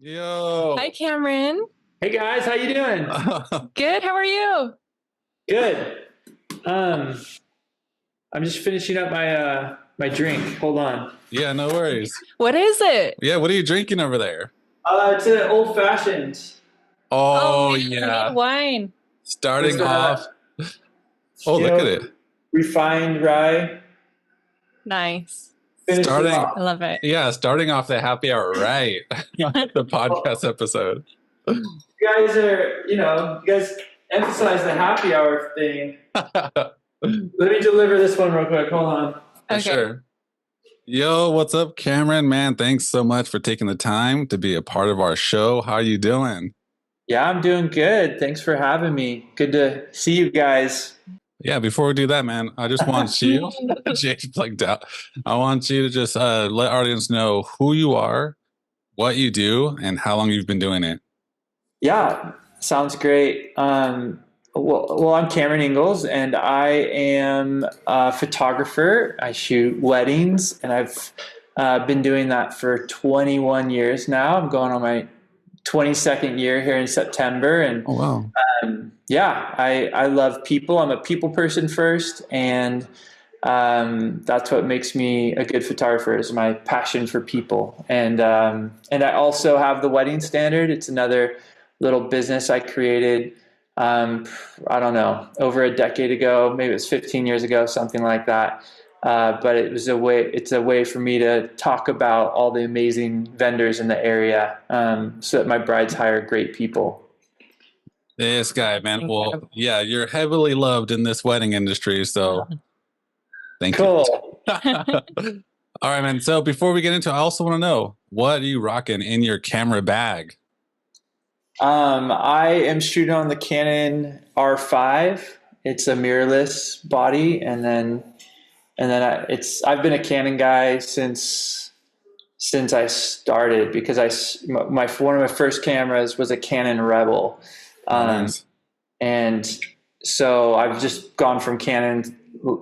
Yo. Hi, Cameron. Hey guys, how you doing? Good. How are you? Good. Um, I'm just finishing up my drink. Hold on. Yeah, no worries. What is it? Yeah, what are you drinking over there? It's an old fashioned. Oh, man, yeah. we need wine. Starting With, off. Oh, you look at know, it. refined rye. Nice. Finishing Starting, off. I love it. yeah, starting off the happy hour right. The podcast episode. You guys you guys emphasize the happy hour thing. Let me deliver this one real quick. Hold on. For sure. Yo, what's up, Cameron? Man, thanks so much for taking the time to be a part of our show. How are you doing? Yeah, I'm doing good. Thanks for having me. Good to see you guys. Yeah, before we do that, man, I just want you, Jade blanked out. I want you to just let our audience know who you are, what you do, and how long you've been doing it. Yeah, sounds great. Well, I'm Cameron Ingalls, and I am a photographer. I shoot weddings, and I've been doing that for 21 years now. I'm going on my 22nd year here in September, and Oh, wow. yeah, I love people. I'm a people person first, and that's what makes me a good photographer is my passion for people. And I also have the Wedding Standard. It's another little business I created. I don't know, over a decade ago, maybe it was 15 years ago, something like that. But it's a way for me to talk about all the amazing vendors in the area, so that my brides hire great people. This guy, man. Well, yeah, you're heavily loved in this wedding industry, so thank you. Cool. All right, man. So before we get into it, I also want to know, what are you rocking in your camera bag? I am shooting on the Canon R5. It's a mirrorless body, and then I've been a Canon guy since I started, because one of my first cameras was a Canon Rebel. Nice. And so I've just gone from Canon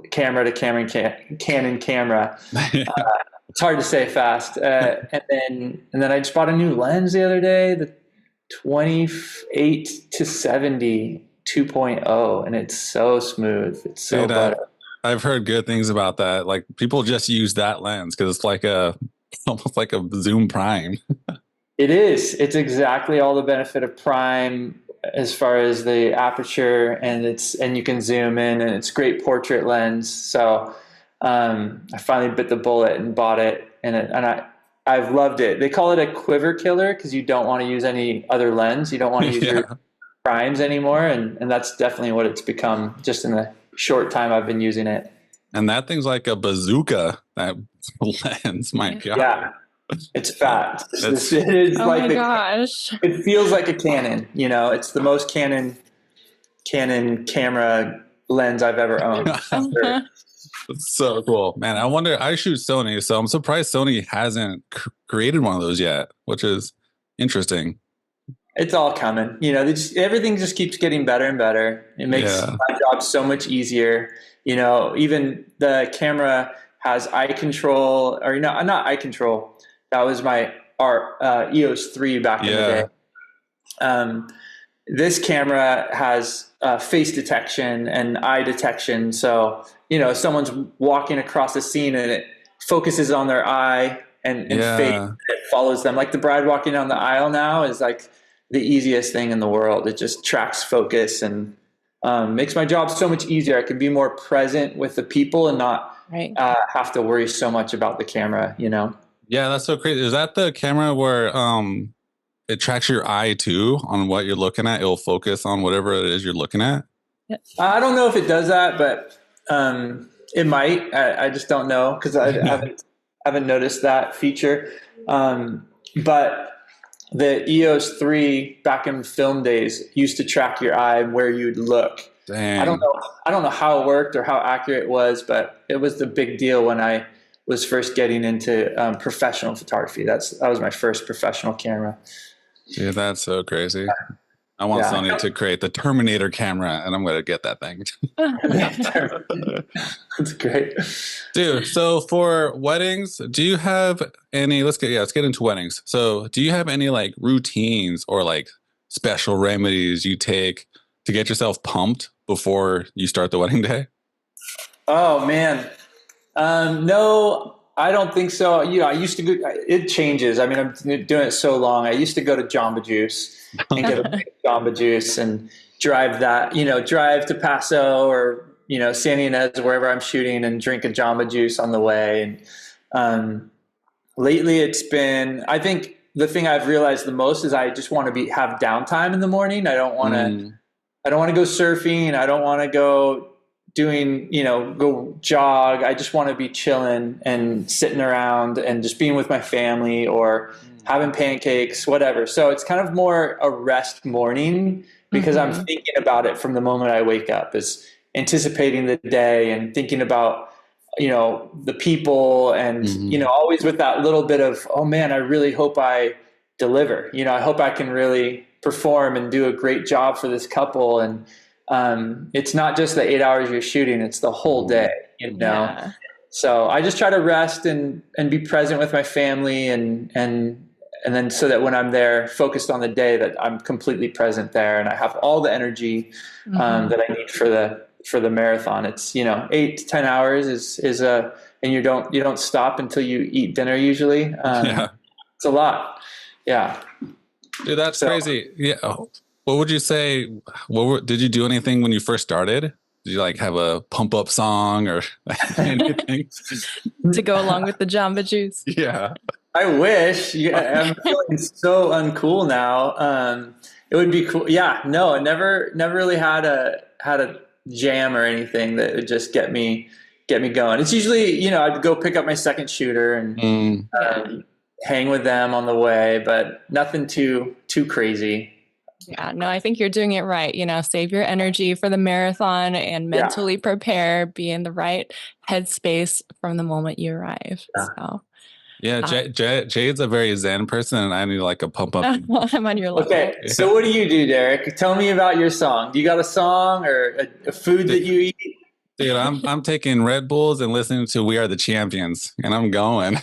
camera to Canon camera. It's hard to say fast. And then I just bought a new lens the other day, the 28 to 70 2.0, and it's so smooth. It's so butter. I've heard good things about that. Like, people just use that lens because it's like almost like a zoom prime. It is. It's exactly all the benefit of prime as far as the aperture, and you can zoom in, and it's great portrait lens. So I finally bit the bullet and bought it, and I've loved it. They call it a quiver killer because you don't want to use any other lens. You don't want to use your primes anymore, and that's definitely what it's become just in the short time I've been using it. And that thing's like a bazooka, that lens. My God. Yeah. It's fat. It is my gosh. It feels like a Canon. It's the most Canon camera lens I've ever owned. It's so cool, man. I shoot Sony, so I'm surprised Sony hasn't created one of those yet, which is interesting. It's all coming. Everything just keeps getting better and better. It makes my job so much easier. Even the camera has eye control, or not eye control. That was my EOS 3 back in the day. This camera has face detection and eye detection. So, if someone's walking across the scene and it focuses on their eye and face, it follows them. Like the bride walking down the aisle now is like the easiest thing in the world. It just tracks focus and makes my job so much easier. I can be more present with the people and not have to worry so much about the camera, Yeah, that's so crazy. Is that the camera where it tracks your eye too on what you're looking at? It'll focus on whatever it is you're looking at? I don't know if it does that, but it might. I just don't know because I haven't noticed that feature. But the EOS 3 back in film days used to track your eye and where you'd look. Dang. I don't know how it worked or how accurate it was, but it was the big deal when I was first getting into professional photography. That was my first professional camera. Yeah, that's so crazy. I want Sony to create the Terminator camera, and I'm going to get that thing. That's great. Dude, so for weddings, do you have any, let's get into weddings. So do you have any like routines or like special remedies you take to get yourself pumped before you start the wedding day? Oh man. No, I don't think so. I used to go, it changes. I mean, I'm doing it so long. I used to go to Jamba Juice and get a big Jamba Juice and drive to Paso or, San Ynez, wherever I'm shooting, and drink a Jamba Juice on the way. And, lately it's been, I think the thing I've realized the most is I just want to have downtime in the morning. I don't want to go surfing. I don't want to go go jog. I just want to be chilling and sitting around and just being with my family or having pancakes, whatever. So it's kind of more a rest morning because I'm thinking about it from the moment I wake up, is anticipating the day and thinking about, the people and, always with that little bit of, oh man, I really hope I deliver. I hope I can really perform and do a great job for this couple. And, it's not just the 8 hours you're shooting, it's the whole day, Yeah. So I just try to rest and be present with my family and then so that when I'm there focused on the day, that I'm completely present there and I have all the energy, that I need for the marathon. It's, 8 to 10 hours is and you don't stop until you eat dinner usually. It's a lot. Yeah. Dude, that's crazy. Yeah. What would you say? Did you do anything when you first started? Did you like have a pump up song or anything to go along with the Jamba Juice? Yeah, I wish. I'm feeling so uncool now. It would be cool. Yeah, no, I never really had a jam or anything that would just get me going. It's usually, I'd go pick up my second shooter and hang with them on the way, but nothing too crazy. Yeah, no, I think you're doing it right. Save your energy for the marathon and mentally prepare, be in the right headspace from the moment you arrive. Yeah. So, Jade's a very zen person, and I need like a pump up. I'm on your level. Okay, so what do you do, Derek? Tell me about your song. Do you got a song or a food that you eat? Dude, I'm taking Red Bulls and listening to "We Are the Champions," and I'm going.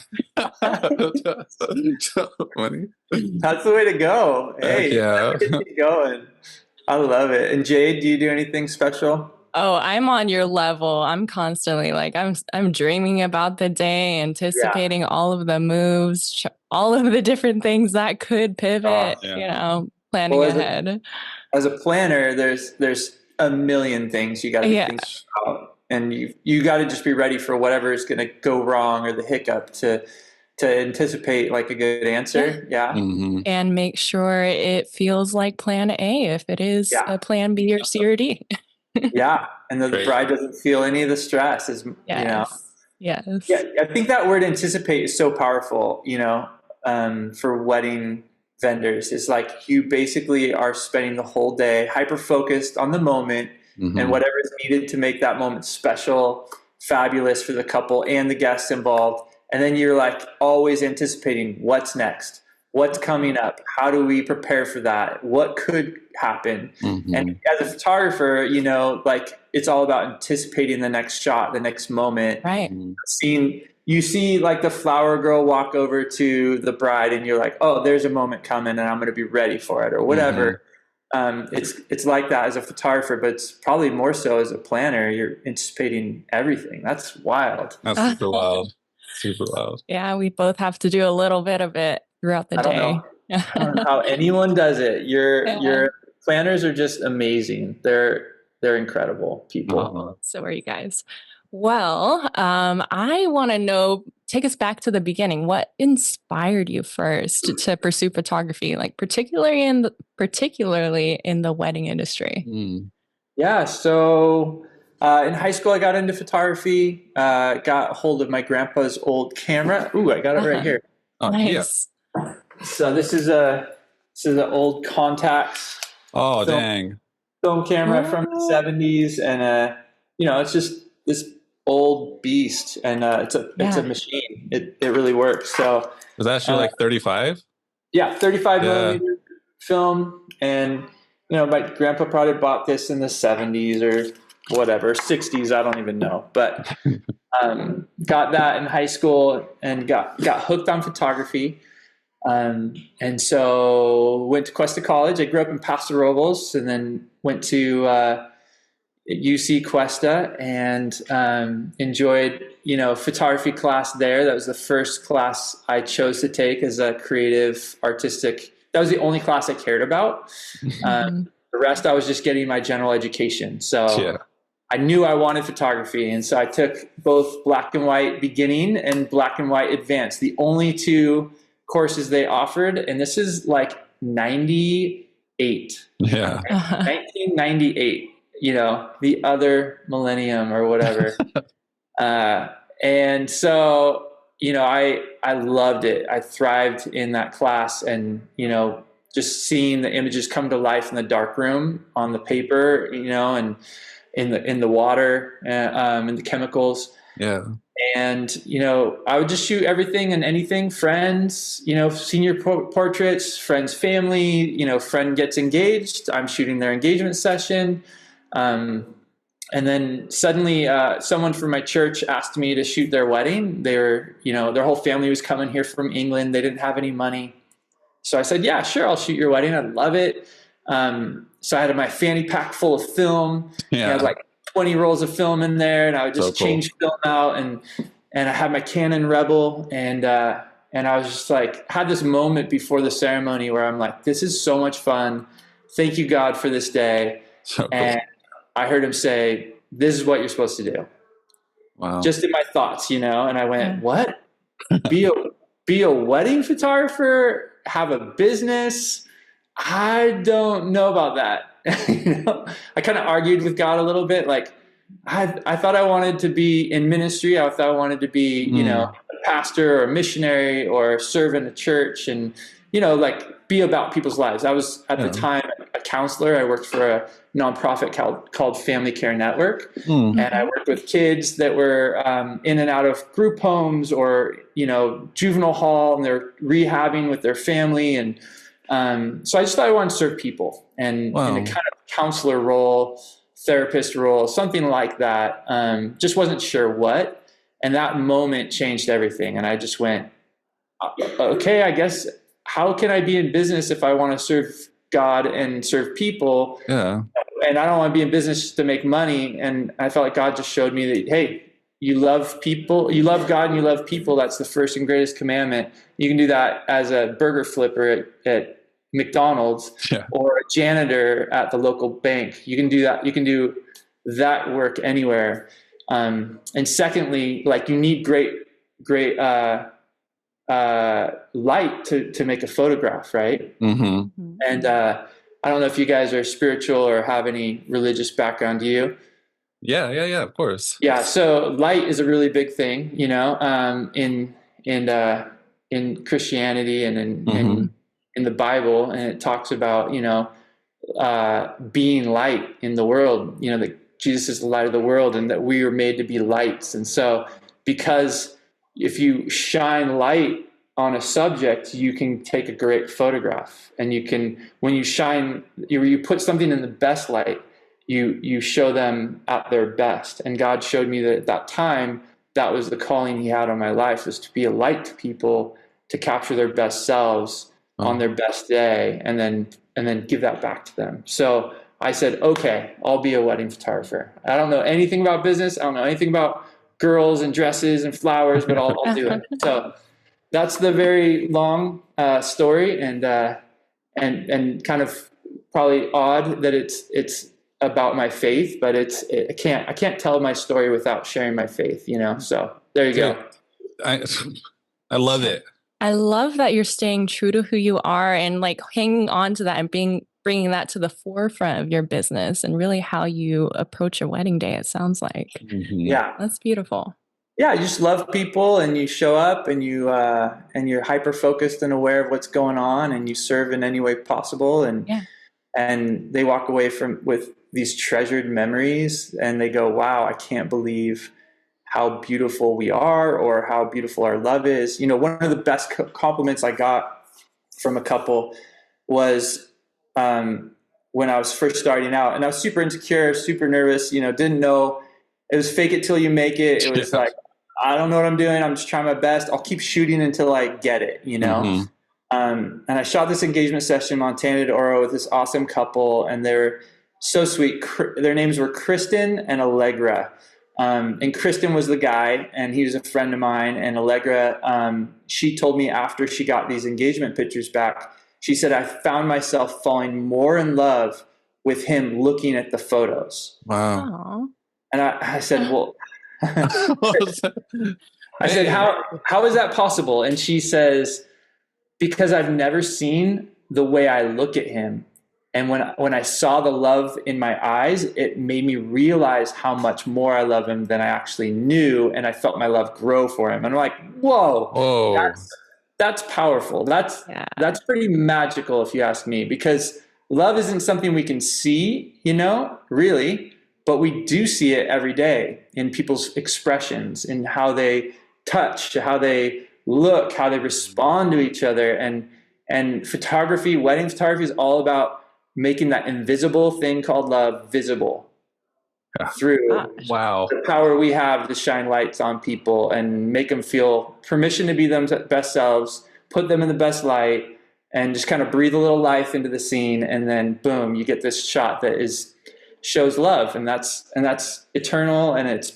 So funny. That's the way to go. Hey, keep going. I love it. And Jade, do you do anything special? Oh, I'm on your level. I'm constantly like, I'm dreaming about the day, anticipating all of the moves, all of the different things that could pivot, planning ahead. As a planner, there's a million things you got to think about, and you got to just be ready for whatever is going to go wrong or the hiccup to anticipate like a good answer. And make sure it feels like plan A if it is a plan B or C or D. And the bride doesn't feel any of the stress, Yes. Yeah, I think that word anticipate is so powerful, for wedding vendors. It's like you basically are spending the whole day hyper focused on the moment and whatever is needed to make that moment special, fabulous for the couple and the guests involved. And then you're like always anticipating what's next, what's coming up, how do we prepare for that, what could happen. And as a photographer, like it's all about anticipating the next shot, the next moment. Right. You see like the flower girl walk over to the bride and you're like, oh, there's a moment coming and I'm going to be ready for it or whatever. It's like that as a photographer, but it's probably more so as a planner. You're anticipating everything. That's wild. That's super wild. Super wild. Yeah, we both have to do a little bit of it throughout the day. I don't know how anyone does it. Your planners are just amazing. They're incredible people. So are you guys. Well, I want to know, take us back to the beginning. What inspired you first to pursue photography, like particularly in the wedding industry? Yeah, so in high school, I got into photography, got a hold of my grandpa's old camera. Ooh, I got it right here. Oh, nice. Yeah. So this is an old Contax. Oh, dang. Film camera from the 70s. And, it's just this old beast. And it's a machine. It really works. So was that actually like 35? Yeah, 35 millimeter film. And my grandpa probably bought this in the 70s or whatever, 60s, I don't even know. But got that in high school and got hooked on photography. And so went to Cuesta College. I grew up in Paso Robles and then went to UC Cuesta and enjoyed, photography class there. That was the first class I chose to take as a creative, artistic. That was the only class I cared about. The rest, I was just getting my general education. So I knew I wanted photography. And so I took both black and white beginning and black and white advanced, the only two courses they offered. And this is like 98. Yeah. 1998. The other millennium or whatever. And so, I loved it. I thrived in that class and, just seeing the images come to life in the dark room on the paper, and in the water, and the chemicals. Yeah. And, I would just shoot everything and anything, friends, senior portraits, friends, family, friend gets engaged. I'm shooting their engagement session. And then suddenly someone from my church asked me to shoot their wedding. They were, their whole family was coming here from England. They didn't have any money. So I said, yeah, sure, I'll shoot your wedding. I'd love it. So I had my fanny pack full of film. Yeah. I had like 20 rolls of film in there, and I would just change film out. And I had my Canon Rebel, and I was just like, had this moment before the ceremony where I'm like, this is so much fun. Thank you, God, for this day. So cool. And I heard him say, this is what you're supposed to do. Wow. Just in my thoughts, and I went, what? Be a wedding photographer? Have a business? I don't know about that. I kind of argued with God a little bit. Like, I thought I wanted to be in ministry. I thought I wanted to be, a pastor or a missionary or serve in a church and, like be about people's lives. I was at the time a counselor. I worked for a nonprofit called Family Care Network. And I worked with kids that were in and out of group homes or, juvenile hall, and they're rehabbing with their family. And so I just thought I wanted to serve people and in a kind of counselor role, therapist role, something like that. Just wasn't sure what. And that moment changed everything. And I just went, okay, I guess, how can I be in business if I want to serve God and serve people? Yeah. And I don't want to be in business to make money. And I felt like God just showed me that, hey, you love people, you love God and you love people. That's the first and greatest commandment. You can do that as a burger flipper at McDonald's or a janitor at the local bank. You can do that. You can do that work anywhere. And secondly, like you need great light to make a photograph, right? And I don't know if you guys are spiritual or have any religious background. Do you? Yeah, of course. Yeah, so light is a really big thing, in Christianity and in the Bible, and it talks about being light in the world. That Jesus is the light of the world, and that we are made to be lights. And so, because if you shine light on a subject, you can take a great photograph, and you can, when you shine, you put something in the best light, you show them at their best. And God showed me that at that time, that was the calling he had on my life, was to be a light to people, to capture their best selves on their best day, and then give that back to them. So I said, okay, I'll be a wedding photographer. I don't know anything about business. I don't know anything about girls and dresses and flowers, but I'll do it. So that's the very long story, and kind of probably odd that it's about my faith, but I can't tell my story without sharing my faith, so there you go. I love it. I love that you're staying true to who you are and like hanging on to that and bringing that to the forefront of your business and really how you approach a wedding day. It sounds like, yeah, that's beautiful. Yeah, you just love people, and you show up, and you're hyper focused and aware of what's going on, and you serve in any way possible, and they walk away with these treasured memories, and they go, wow, I can't believe how beautiful we are, or how beautiful our love is. One of the best compliments I got from a couple was when I was first starting out, and I was super insecure, super nervous, didn't know. It was fake it till you make it. It was like, I don't know what I'm doing. I'm just trying my best. I'll keep shooting until I get it, And I shot this engagement session in Montana de Oro with this awesome couple, and they're so sweet. Their names were Kristen and Allegra. And Kristen was the guy, and he was a friend of mine. And Allegra, she told me after she got these engagement pictures back, she said, I found myself falling more in love with him looking at the photos. Wow. Aww. And I said, well, I said, how is that possible? And she says, because I've never seen the way I look at him. And when I saw the love in my eyes, it made me realize how much more I love him than I actually knew. And I felt my love grow for him. And I'm like, whoa, that's powerful. That's pretty magical, if you ask me, because love isn't something we can see, really, but we do see it every day in people's expressions, in how they touch, how they look, how they respond to each other. And photography, wedding photography, is all about making that invisible thing called love visible through the power we have to shine lights on people and make them feel permission to be them best selves, put them in the best light, and just kind of breathe a little life into the scene. And then boom, you get this shot that shows love, and that's eternal, and it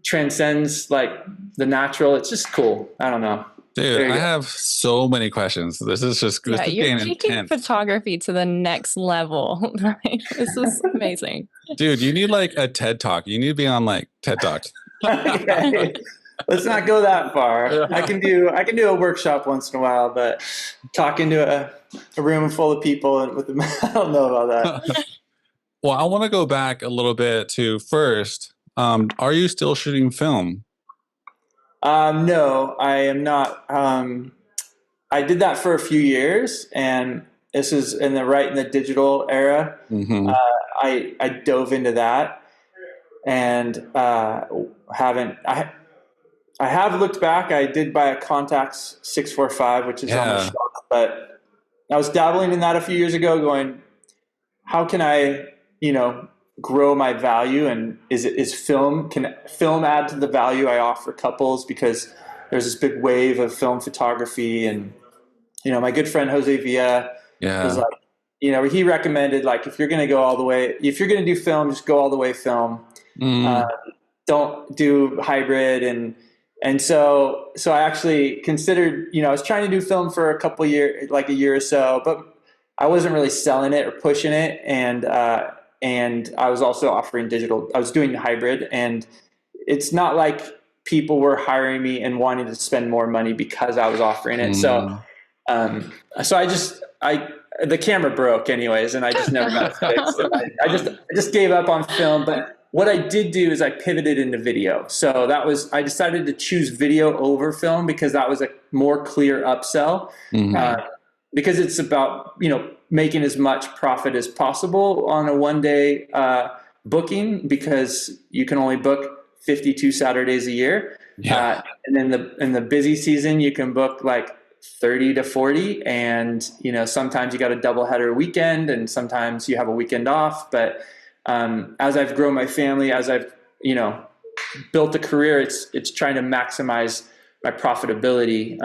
transcends like the natural. It's just cool. I don't know. Dude, I have so many questions. This is just you're taking photography to the next level. Right? This is amazing. Dude, you need like a TED Talk. You need to be on like TED Talks. Okay. Let's not go that far. I can do a workshop once in a while, but talking to a room full of people and with them, I don't know about that. Well, I want to go back a little bit to first. Are you still shooting film? No, I am not. I did that for a few years, and this is in the digital era. Mm-hmm. I dove into that, and I have looked back. I did buy a Contax 645, which is on the shelf, but I was dabbling in that a few years ago, going, how can I, grow my value, and can film add to the value I offer couples, because there's this big wave of film photography. And my good friend Jose Villa was like, he recommended, like, if you're going to do film, just go all the way film. Don't do hybrid. And so I actually considered, I was trying to do film for a couple years, like a year or so, but I wasn't really selling it or pushing it. And I was also offering digital. I was doing hybrid, and it's not like people were hiring me and wanting to spend more money because I was offering it. So the camera broke anyways, and I just never got it fixed. So I just gave up on film. But what I did do is I pivoted into video. So I decided to choose video over film because that was a more clear upsell. Because it's about, making as much profit as possible on a one-day booking, because you can only book 52 Saturdays a year. And in the busy season, you can book like 30 to 40. And, sometimes you got a double header weekend, and sometimes you have a weekend off. But as I've grown my family, as I've, built a career, it's trying to maximize my profitability,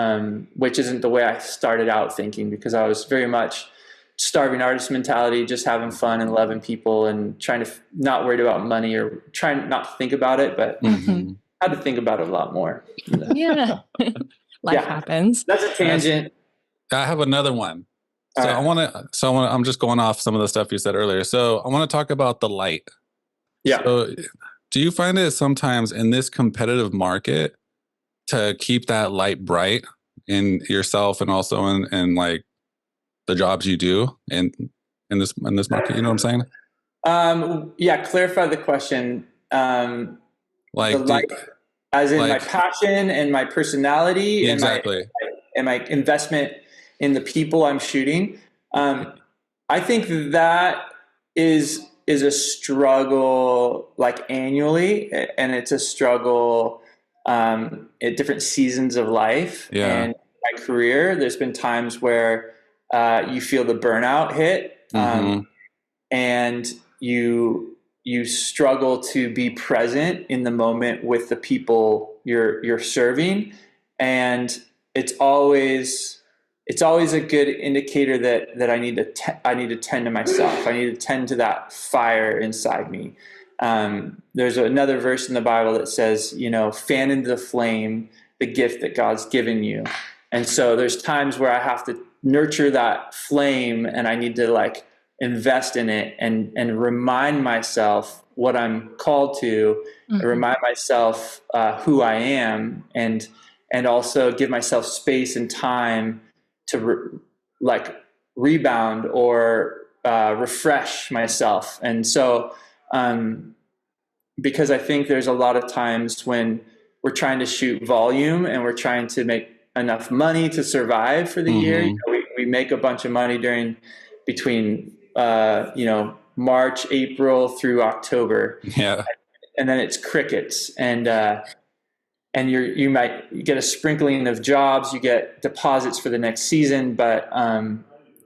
which isn't the way I started out thinking, because I was very much starving artist mentality, just having fun and loving people and trying to not worried about money, or trying not to think about it, but I had to think about it a lot more. Life happens. That's a tangent. I have another one. I'm just going off some of the stuff you said earlier. So I want to talk about the light. Yeah. So do you find it sometimes in this competitive market to keep that light bright in yourself, and also in like the jobs you do in this market? You know what I'm saying? Clarify the question. As in my passion and my personality, exactly, and my investment in the people I'm shooting. I think that is a struggle, like, annually, and it's a struggle at different seasons of life. And my career, there's been times where you feel the burnout hit. and you struggle to be present in the moment with the people you're serving, and it's always a good indicator that I need to tend to myself. I need to tend to that fire inside me. There's another verse in the Bible that says, fan into the flame the gift that God's given you. And so there's times where I have to nurture that flame, and I need to like invest in it and remind myself what I'm called to, remind myself who I am, and also give myself space and time to rebound or refresh myself. And so because I think there's a lot of times when we're trying to shoot volume and we're trying to make enough money to survive for the year. We make a bunch of money between March, April through October. Yeah. And then it's crickets. And you might get a sprinkling of jobs, you get deposits for the next season, but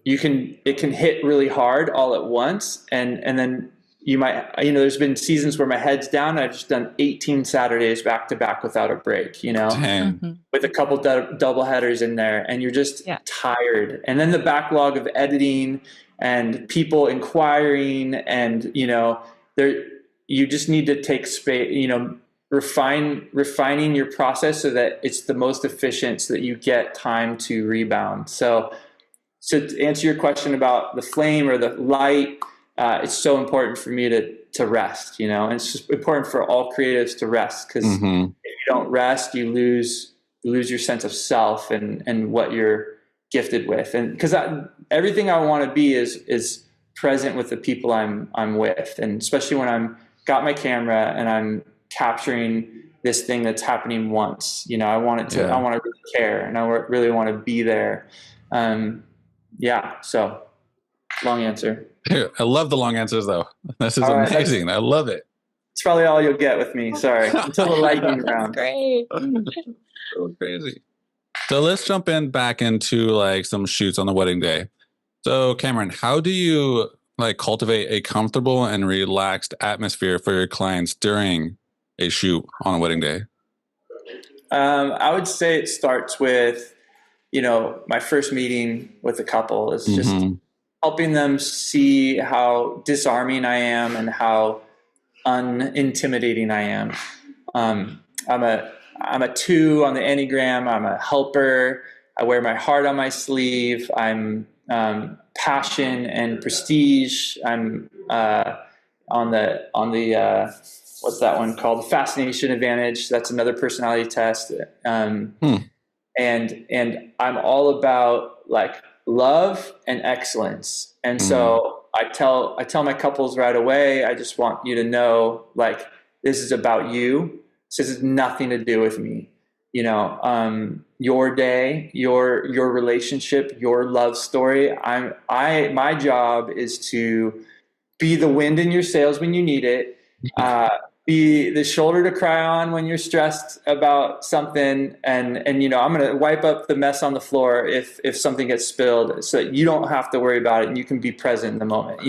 it can hit really hard all at once. And then you might, there's been seasons where my head's down. I've just done 18 Saturdays back to back without a break, with a couple double headers in there, and you're just tired. And then the backlog of editing and people inquiring, and, you just need to take space, refining your process so that it's the most efficient, so that you get time to rebound. So to answer your question about the flame or the light, it's so important for me to rest, and it's just important for all creatives to rest, because if you don't rest, you lose your sense of self and what you're gifted with. And because everything I want to be is present with the people I'm with, and especially when I'm got my camera and I'm capturing this thing that's happening once, I want to really care, and I really want to be there. So long answer. I love the long answers though. This is amazing. I love it. It's probably all you'll get with me. Sorry. Until the lightning round. Great. So crazy. So let's jump back into like some shoots on the wedding day. So Cameron, how do you like cultivate a comfortable and relaxed atmosphere for your clients during a shoot on a wedding day? I would say it starts with, my first meeting with the couple is just helping them see how disarming I am and how unintimidating I am. I'm a 2 on the Enneagram. I'm a helper. I wear my heart on my sleeve. I'm passion and prestige. I'm on the what's that one called? The fascination advantage. That's another personality test. And I'm all about like love and excellence. And so I tell my couples right away, I just want you to know, like, this is about you. This has nothing to do with me. Your day, your relationship, your love story. My job is to be the wind in your sails when you need it. Be the shoulder to cry on when you're stressed about something, and I'm going to wipe up the mess on the floor if something gets spilled, so that you don't have to worry about it and you can be present in the moment,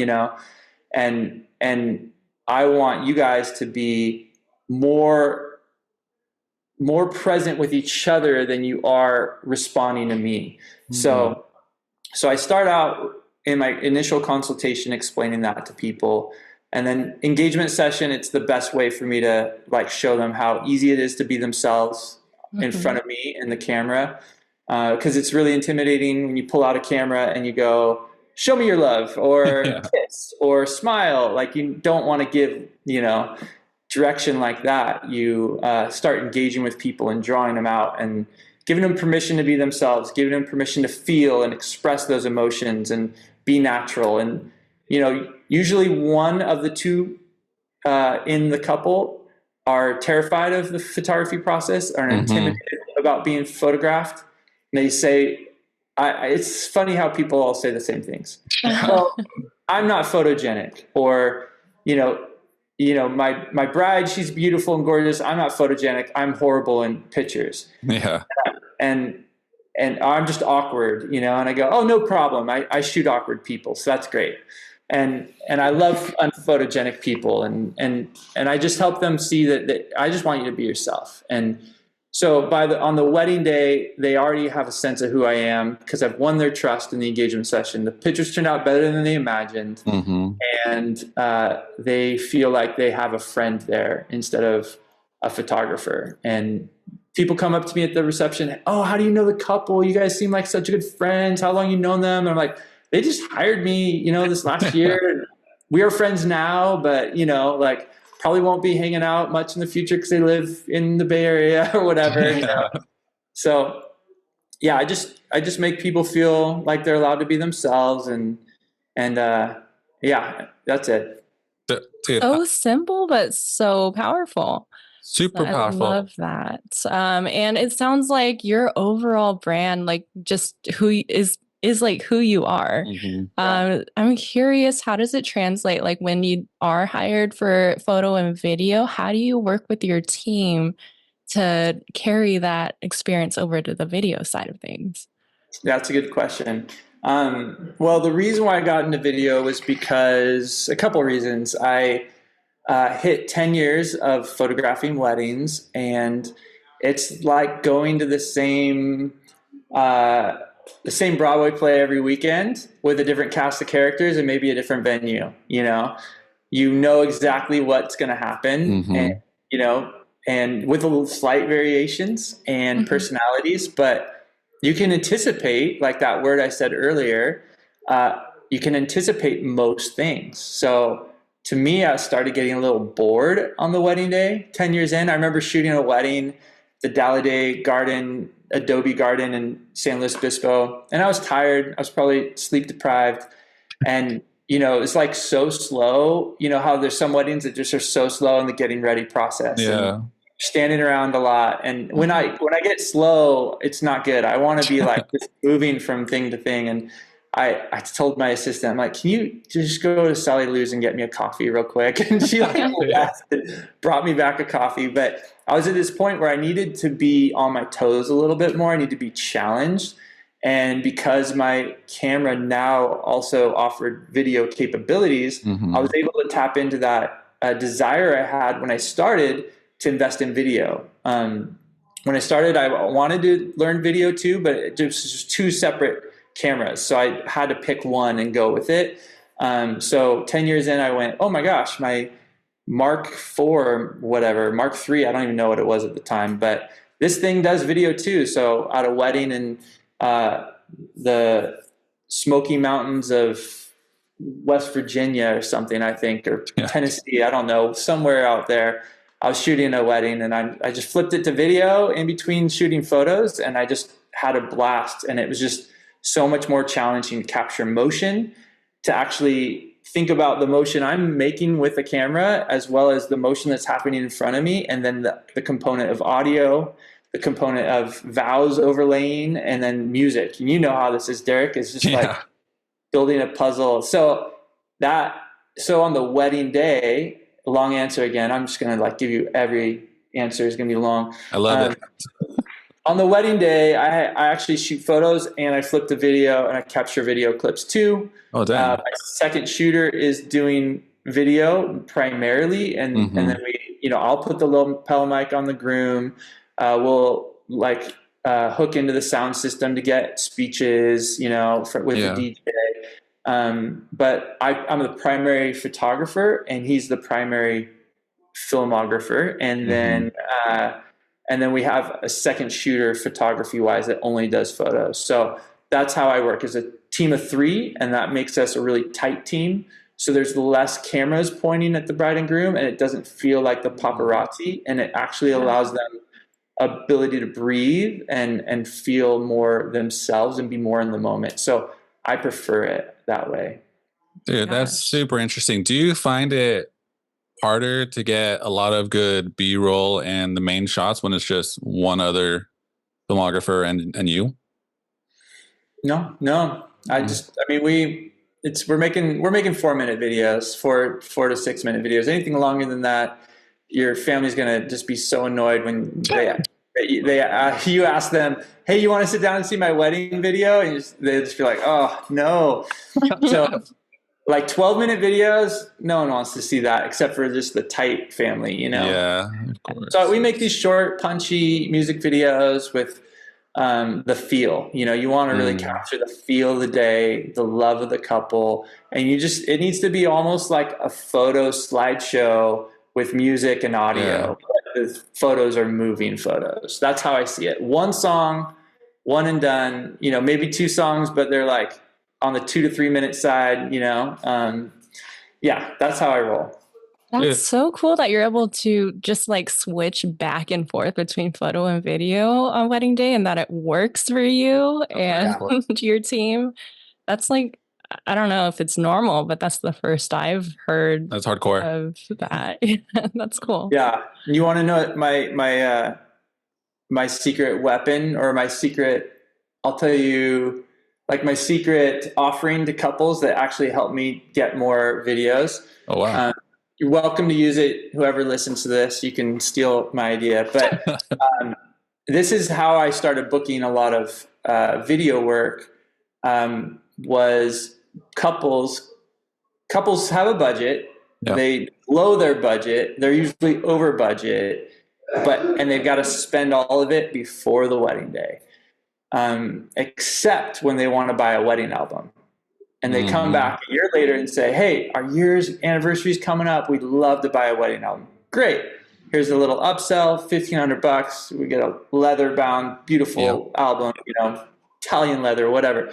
and I want you guys to be more present with each other than you are responding to me. So I start out in my initial consultation explaining that to people. And then engagement session, it's the best way for me to like show them how easy it is to be themselves in front of me in the camera. Because it's really intimidating when you pull out a camera and you go, show me your love, or kiss, or smile. Like, you don't want to give, direction like that. You start engaging with people and drawing them out and giving them permission to be themselves, giving them permission to feel and express those emotions and be natural. And, usually one of the two in the couple are terrified of the photography process, are intimidated about being photographed. And they say, it's funny how people all say the same things. Well, I'm not photogenic, or, my bride, she's beautiful and gorgeous. I'm not photogenic. I'm horrible in pictures. Yeah. And I'm just awkward, and I go, oh, no problem. I shoot awkward people. So that's great. and I love unphotogenic people, and I just help them see that I just want you to be yourself. And so on the wedding day, they already have a sense of who I am because I've won their trust in the engagement session. The pictures turned out better than they imagined, and they feel like they have a friend there instead of a photographer. And people come up to me at the reception, oh, how do you know the couple? You guys seem like such good friends. How long you known them? And I'm like, they just hired me, this last year. We are friends now, but like probably won't be hanging out much in the future because they live in the Bay Area or whatever. So yeah, I just make people feel like they're allowed to be themselves, and yeah, that's it. Dude, so simple but so powerful. Super powerful. I love that. And it sounds like your overall brand, like just who is like who you are. I'm curious, how does it translate? Like when you are hired for photo and video, how do you work with your team to carry that experience over to the video side of things? That's a good question. Well, the reason why I got into video was because a couple of reasons. I hit 10 years of photographing weddings, and it's like going to the same Broadway play every weekend with a different cast of characters and maybe a different venue. You know exactly what's going to happen, and and with a little slight variations and personalities, but you can anticipate, like that word I said earlier, you can anticipate most things. So to me, I started getting a little bored on the wedding day, 10 years in. I remember shooting a wedding, the Dalladé Garden, Adobe Garden in San Luis Obispo. And I was tired. I was probably sleep deprived. And, it's like so slow. How there's some weddings that just are so slow in the getting ready process. Yeah. And standing around a lot. And when I get slow, it's not good. I want to be like just moving from thing to thing. And I told my assistant, I'm like, can you just go to Sally Lou's and get me a coffee real quick? And she brought me back a coffee. But I was at this point where I needed to be on my toes a little bit more. I need to be challenged. And because my camera now also offered video capabilities, I was able to tap into that desire I had when I started to invest in video. When I started, I wanted to learn video too, but it was just two separate cameras. So I had to pick one and go with it. So 10 years in, I went, oh my gosh, my Mark IV, whatever, Mark III, I don't even know what it was at the time, but this thing does video too. So at a wedding in the Smoky Mountains of West Virginia or something, I think, or Tennessee, I don't know, somewhere out there, I was shooting a wedding, and I just flipped it to video in between shooting photos, and I just had a blast. And it was just so much more challenging to capture motion, to actually think about the motion I'm making with the camera, as well as the motion that's happening in front of me, and then the component of audio, the component of vowels overlaying, and then music. And you know how this is, Derek. It's just like building a puzzle. So on the wedding day, long answer again, I'm just going to give you every answer is going to be long. I love it. On the wedding day, I actually shoot photos, and I flip the video, and I capture video clips too. Oh, damn. My second shooter is doing video primarily, and then I'll put the lapel mic on the groom. We'll hook into the sound system to get speeches, with the DJ. But I'm the primary photographer, and he's the primary filmographer, and then we have a second shooter photography wise that only does photos. So that's how I work, as a team of 3, and that makes us a really tight team. So there's less cameras pointing at the bride and groom, and it doesn't feel like the paparazzi, and it actually allows them ability to breathe and feel more themselves and be more in the moment. So I prefer it that way. Dude, that's super interesting. Do you find it harder to get a lot of good B-roll and the main shots when it's just one other filmographer and you? No. We're making 4-minute videos, 4 to 6 minute videos. Anything longer than that, your family's gonna just be so annoyed when you ask them, hey, you want to sit down and see my wedding video? And they just be like, oh no. So Like 12-minute videos, no one wants to see that except for just the tight family, you know? Yeah, of course. So we make these short, punchy music videos with the feel. You know, you want to really capture the feel of the day, the love of the couple, and it needs to be almost like a photo slideshow with music and audio. The photos are moving photos. That's how I see it. One song, one and done, you know, maybe two songs, but they're like on the 2 to 3 minute side, you know? Yeah, that's how I roll. That's so cool that you're able to just like switch back and forth between photo and video on wedding day and that it works for you and your team. That's like, I don't know if it's normal, but that's the first I've heard. That's hardcore. Of that. That's cool. Yeah. You want to know my secret weapon or my secret, I'll tell you, like my secret offering to couples that actually help me get more videos. Oh, wow. You're welcome to use it. Whoever listens to this, you can steal my idea. But this is how I started booking a lot of video work. Was couples have a budget. Yeah. They blow their budget. They're usually over budget, and they've got to spend all of it before the wedding day, except when they want to buy a wedding album. And they come back a year later and say, hey, our year's anniversary is coming up. We'd love to buy a wedding album. Great. Here's a little upsell, $1,500. We get a leather bound, beautiful album, you know, Italian leather, whatever.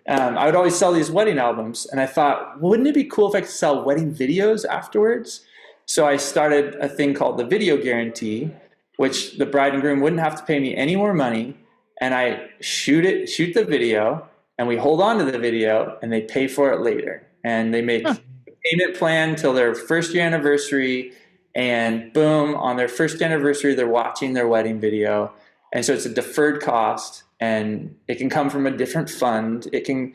I would always sell these wedding albums. And I thought, wouldn't it be cool if I could sell wedding videos afterwards? So I started a thing called the video guarantee, which the bride and groom wouldn't have to pay me any more money. And I shoot the video, and we hold on to the video, and they pay for it later. And they make a payment plan till their first year anniversary, and boom, on their first anniversary, they're watching their wedding video. And so it's a deferred cost, and it can come from a different fund. They can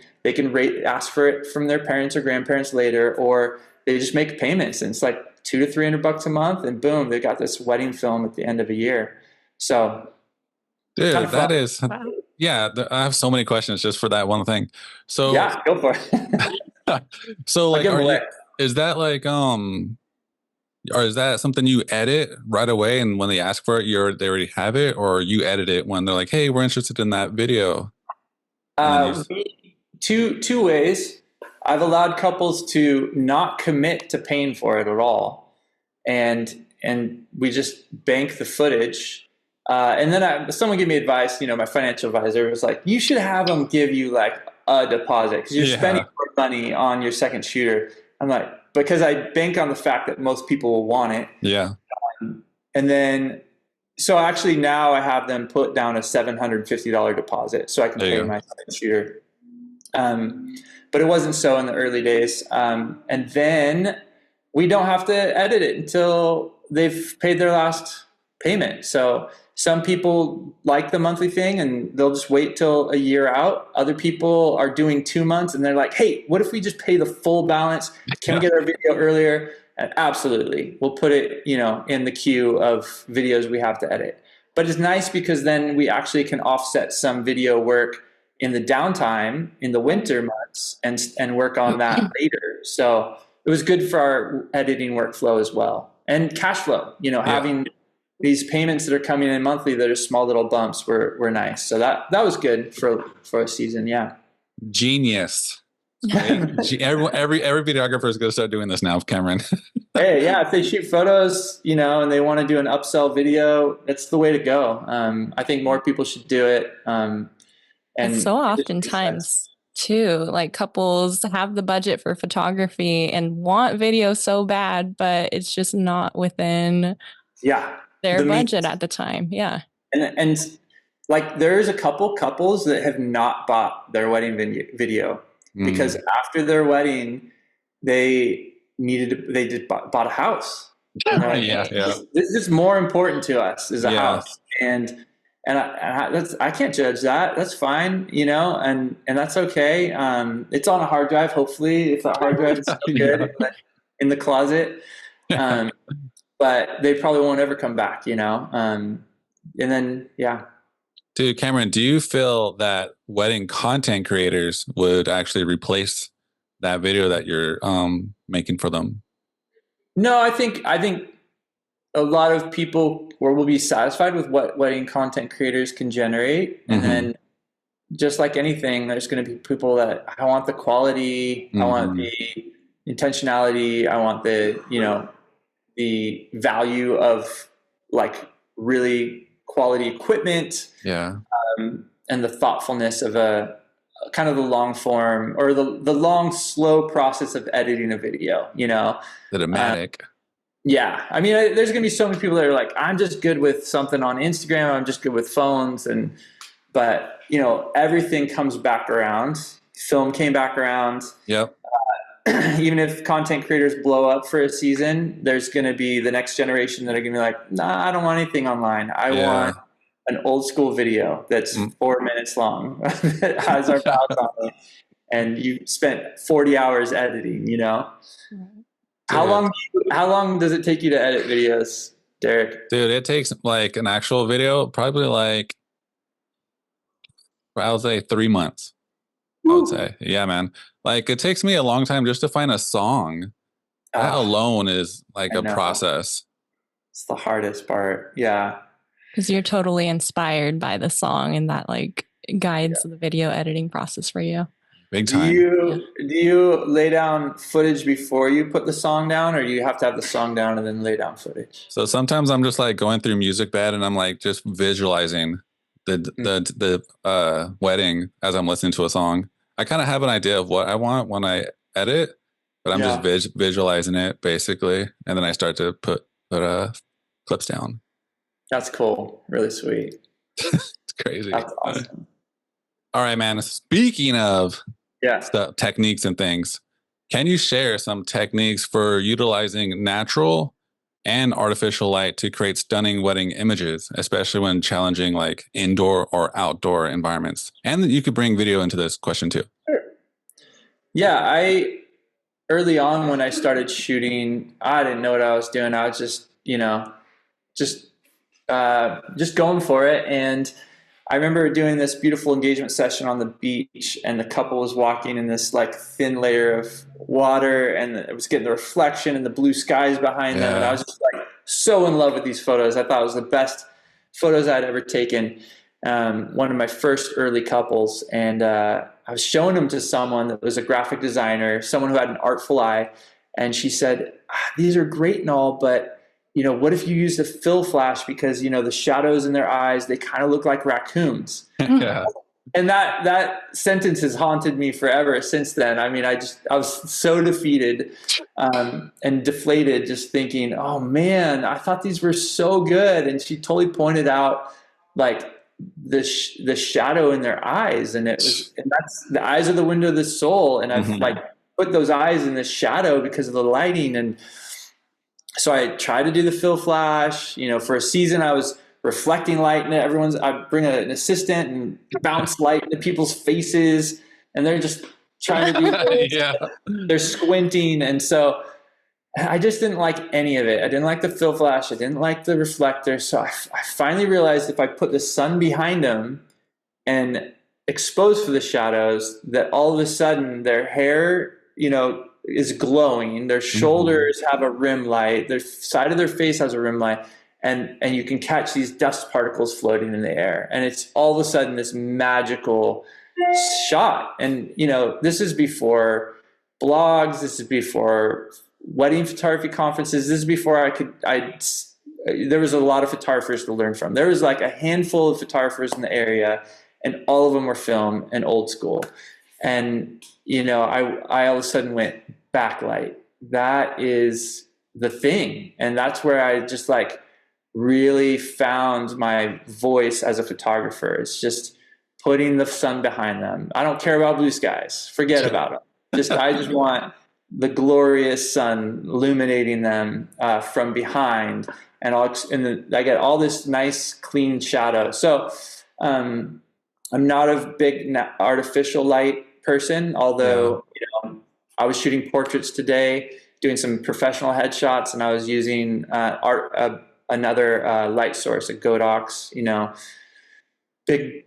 ask for it from their parents or grandparents later, or they just make payments, and it's like $200 to $300 a month, and boom, they got this wedding film at the end of a year. So, dude, that is. Wow. Yeah, I have so many questions just for that one thing. So yeah, go for it. So like, is that like or is that something you edit right away, and when they ask for it, they already have it, or you edit it when they're like, hey, we're interested in that video? Two ways. I've allowed couples to not commit to paying for it at all, and we just bank the footage. And then someone gave me advice, you know, my financial advisor was like, you should have them give you like a deposit because you're spending more money on your second shooter. I'm like, because I bank on the fact that most people will want it. Yeah. And then, so actually now I have them put down a $750 deposit so I can pay my second shooter. But it wasn't so in the early days. And then we don't have to edit it until they've paid their last payment. So some people like the monthly thing and they'll just wait till a year out. Other people are doing 2 months and they're like, hey, what if we just pay the full balance? Can we get our video earlier? And absolutely. We'll put it, you know, in the queue of videos we have to edit. But it's nice because then we actually can offset some video work in the downtime in the winter months and work on that later. So it was good for our editing workflow as well. And cash flow, you know, having these payments that are coming in monthly that are small little bumps were nice. So that was good for a season. Yeah. Genius. Every videographer is going to start doing this now, Cameron. Hey, yeah. If they shoot photos, you know, and they want to do an upsell video, that's the way to go. I think more people should do it. And so oftentimes too, like couples have the budget for photography and want video so bad, but it's just not within their budget at the time. Yeah. And like there's a couple couples that have not bought their wedding video because after their wedding, they just bought a house. Like, this is more important to us is a house. And I can't judge that. That's fine, you know, and that's okay. It's on a hard drive. Hopefully if that hard drive is still good in the closet. But they probably won't ever come back, you know? And then, Dude, Cameron, do you feel that wedding content creators would actually replace that video that you're making for them? No, I think a lot of people will be satisfied with what wedding content creators can generate, and Mm-hmm. then just like anything, there's going to be people that I want the quality, I want Mm-hmm. the intentionality, I want the, the value of like really quality equipment, Yeah. and the thoughtfulness of a kind of the long form or the long, slow process of editing a video. The Um, dramatic. yeah. I mean, there's going to be so many people that are like, I'm just good with something on Instagram. I'm just good with phones. But everything comes back around. Film came back around. Yep. Even if content creators blow up for a season, there's going to be the next generation that are going to be like, nah, I don't want anything online. I want Yeah. an old school video that's Mm. 4 minutes long that has our vows on it. And you spent 40 hours editing. Dude, How long does it take you to edit videos, Derek? dude, it takes like an actual video, probably like I would say 3 months. I would Woo. say, yeah, man. Like it takes me a long time just to find a song. That Ah, alone is like I a know. process. It's the hardest part. Yeah. Because you're totally inspired by the song and that like guides the video editing process for you. Big Do time. Yeah. you lay down footage before you put the song down, or do you have to have the song down and then lay down footage? So sometimes I'm just like going through music bed and I'm like just visualizing the wedding as I'm listening to a song. I kind of have an idea of what I want when I edit, but I'm just Yeah, visualizing it basically, and then I start to put clips down. that's cool. Really sweet. It's crazy. That's awesome. All right, man. Speaking of Yeah. stuff, techniques and things, can you share some techniques for utilizing natural and artificial light to create stunning wedding images, especially when challenging like indoor or outdoor environments? And you could bring video into this question too. Sure. Yeah, I early on when I started shooting, I didn't know what I was doing. I was just just going for it. And I remember doing this beautiful engagement session on the beach, and the couple was walking in this like thin layer of water, and it was getting the reflection and the blue skies behind them. And I Yeah. was just like so in love with these photos. I thought it was the best photos I'd ever taken. One of my first early couples, and I was showing them to someone that was a graphic designer, someone who had an artful eye, and she said, "These are great and all, but what if you use the fill flash because the shadows in their eyes, they kind of look like raccoons." Yeah. And that sentence has haunted me forever since then. I mean, I was so defeated and deflated, just thinking, oh man, I thought these were so good. And she totally pointed out like the shadow in their eyes, and that's the eyes are the window of the soul. And I've like Mhm. put those eyes in the shadow because of the lighting. And so I tried to do the fill flash. For a season, I was reflecting light into I bring an assistant and bounce light into people's faces, and they're just trying to do this. Yeah. They're squinting. And so I just didn't like any of it. I didn't like the fill flash. I didn't like the reflector. So I finally realized if I put the sun behind them and expose for the shadows, that all of a sudden their hair, is glowing. Their shoulders have a rim light. Their side of their face has a rim light. And you can catch these dust particles floating in the air. And it's all of a sudden this magical shot. And, this is before blogs. This is before wedding photography conferences. This is before there was a lot of photographers to learn from. There was like a handful of photographers in the area, and all of them were film and old school. And, I all of a sudden went backlight. That is the thing. And that's where I just like really found my voice as a photographer. It's just putting the sun behind them. I don't care about blue skies. Forget about them. I just want the glorious sun illuminating them from behind, and I get all this nice clean shadow. So I'm not a big artificial light person, although I was shooting portraits today, doing some professional headshots, and I was using another light source, a Godox, big,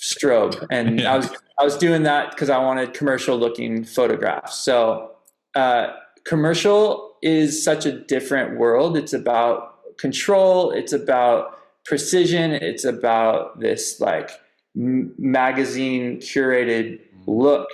strobe, and I I was doing that because I wanted commercial looking photographs. So commercial is such a different world. It's about control. It's about precision. It's about this like magazine curated look.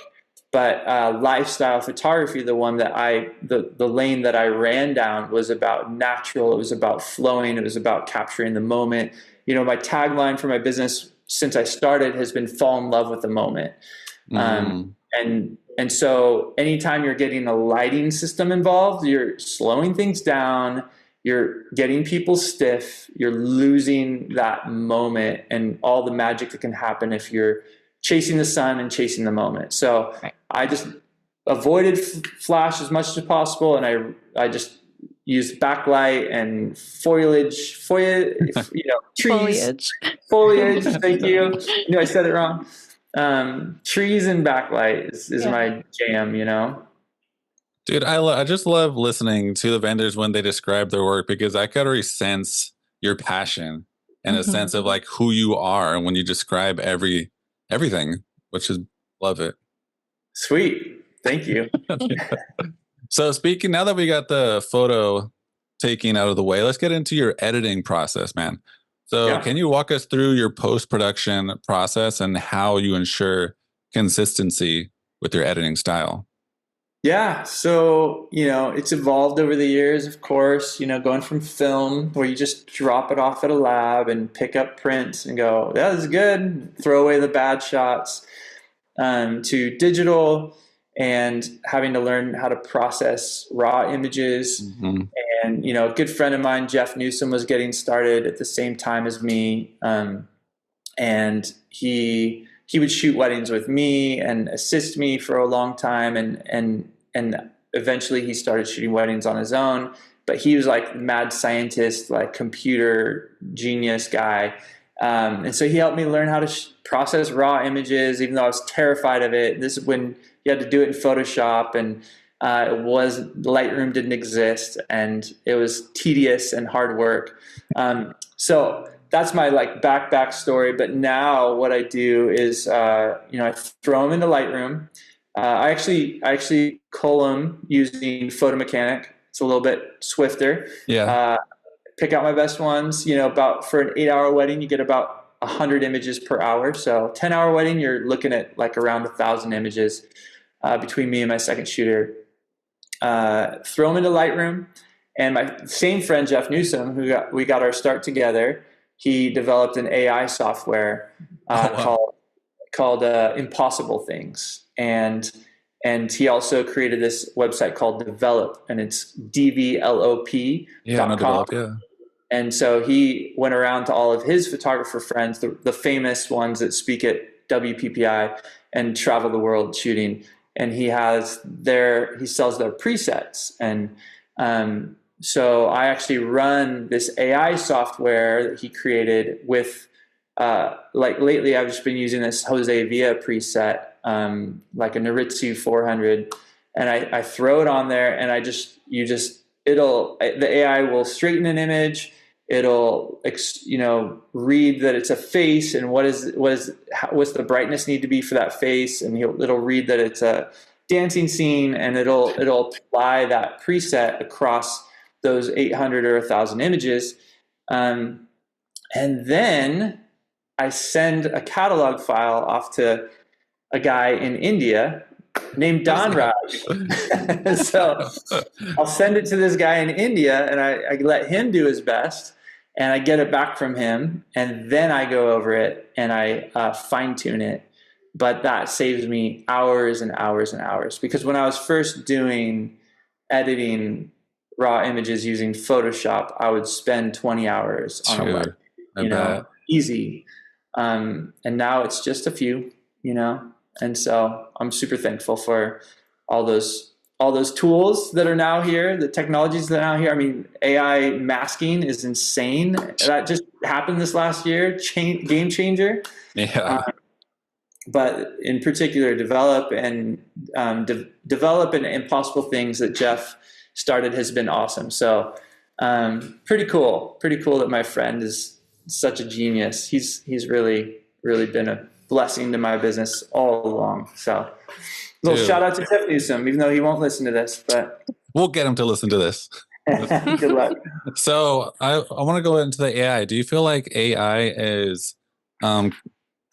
But lifestyle photography, the one that the lane that I ran down, was about natural. It was about flowing. It was about capturing the moment. You know, my tagline for my business since I started has been fall in love with the moment. And so anytime you're getting a lighting system involved, you're slowing things down, you're getting people stiff, you're losing that moment and all the magic that can happen if you're chasing the sun and chasing the moment. So I just avoided flash as much as possible, and I just used backlight and foliage, trees, foliage. Thank you. I said it wrong. Trees and backlight is my jam, Dude, I just love listening to the vendors when they describe their work, because I could already sense your passion and a sense of like who you are when you describe everything, which is love it. Sweet. Thank you. So speaking, now that we got the photo taking out of the way, let's get into your editing process, man. So can you walk us through your post-production process and how you ensure consistency with your editing style? Yeah. So, it's evolved over the years, of course, going from film where you just drop it off at a lab and pick up prints and go, that is good, throw away the bad shots, to digital and having to learn how to process raw images. And, a good friend of mine, Jeff Newsom, was getting started at the same time as me. And he would shoot weddings with me and assist me for a long time. And eventually he started shooting weddings on his own, but he was like mad scientist, like computer genius guy. And so he helped me learn how to process raw images, even though I was terrified of it. This is when you had to do it in Photoshop, and Lightroom didn't exist, and it was tedious and hard work. So that's my like back story. But now what I do is, I throw them into Lightroom. I actually cull them using Photo Mechanic. It's a little bit swifter. Pick out my best ones. About for an 8-hour wedding, you get about 100 images per hour. So 10-hour wedding, you're looking at like around 1,000 images between me and my second shooter. Throw them into Lightroom. And my same friend, Jeff Newsom, we got our start together, he developed an AI software called Impossible Things. And he also created this website called Develop, and it's DVLOP.com. Develop, yeah. And so he went around to all of his photographer friends, the famous ones that speak at WPPI and travel the world shooting. And he sells their presets. And so I actually run this AI software that he created with, like lately I've just been using this Jose Villa preset, like a Noritsu 400. And I throw it on there, and the AI will straighten an image. It'll, read that it's a face and what's the brightness need to be for that face. And it'll read that it's a dancing scene, and it'll apply that preset across those 800 or 1,000 images. And then I send a catalog file off to a guy in India named Don Raj. So I'll send it to this guy in India, and I let him do his best, and I get it back from him, and then I go over it and I fine tune it. But that saves me hours and hours and hours, because when I was first doing editing raw images using Photoshop, I would spend 20 hours on a web, easy. And now it's just a few, and so I'm super thankful for all those tools that are now here, the technologies that are now here. I mean, AI masking is insane. That just happened this last year, game changer. Yeah. But in particular, develop and Impossible Things that Jeff started has been awesome. So pretty cool that my friend is such a genius. He's really been blessing to my business all along. So little shout out to Tiff Newsom, even though he won't listen to this, but we'll get him to listen to this. Good luck. So I want to go into the AI. Do you feel like AI is going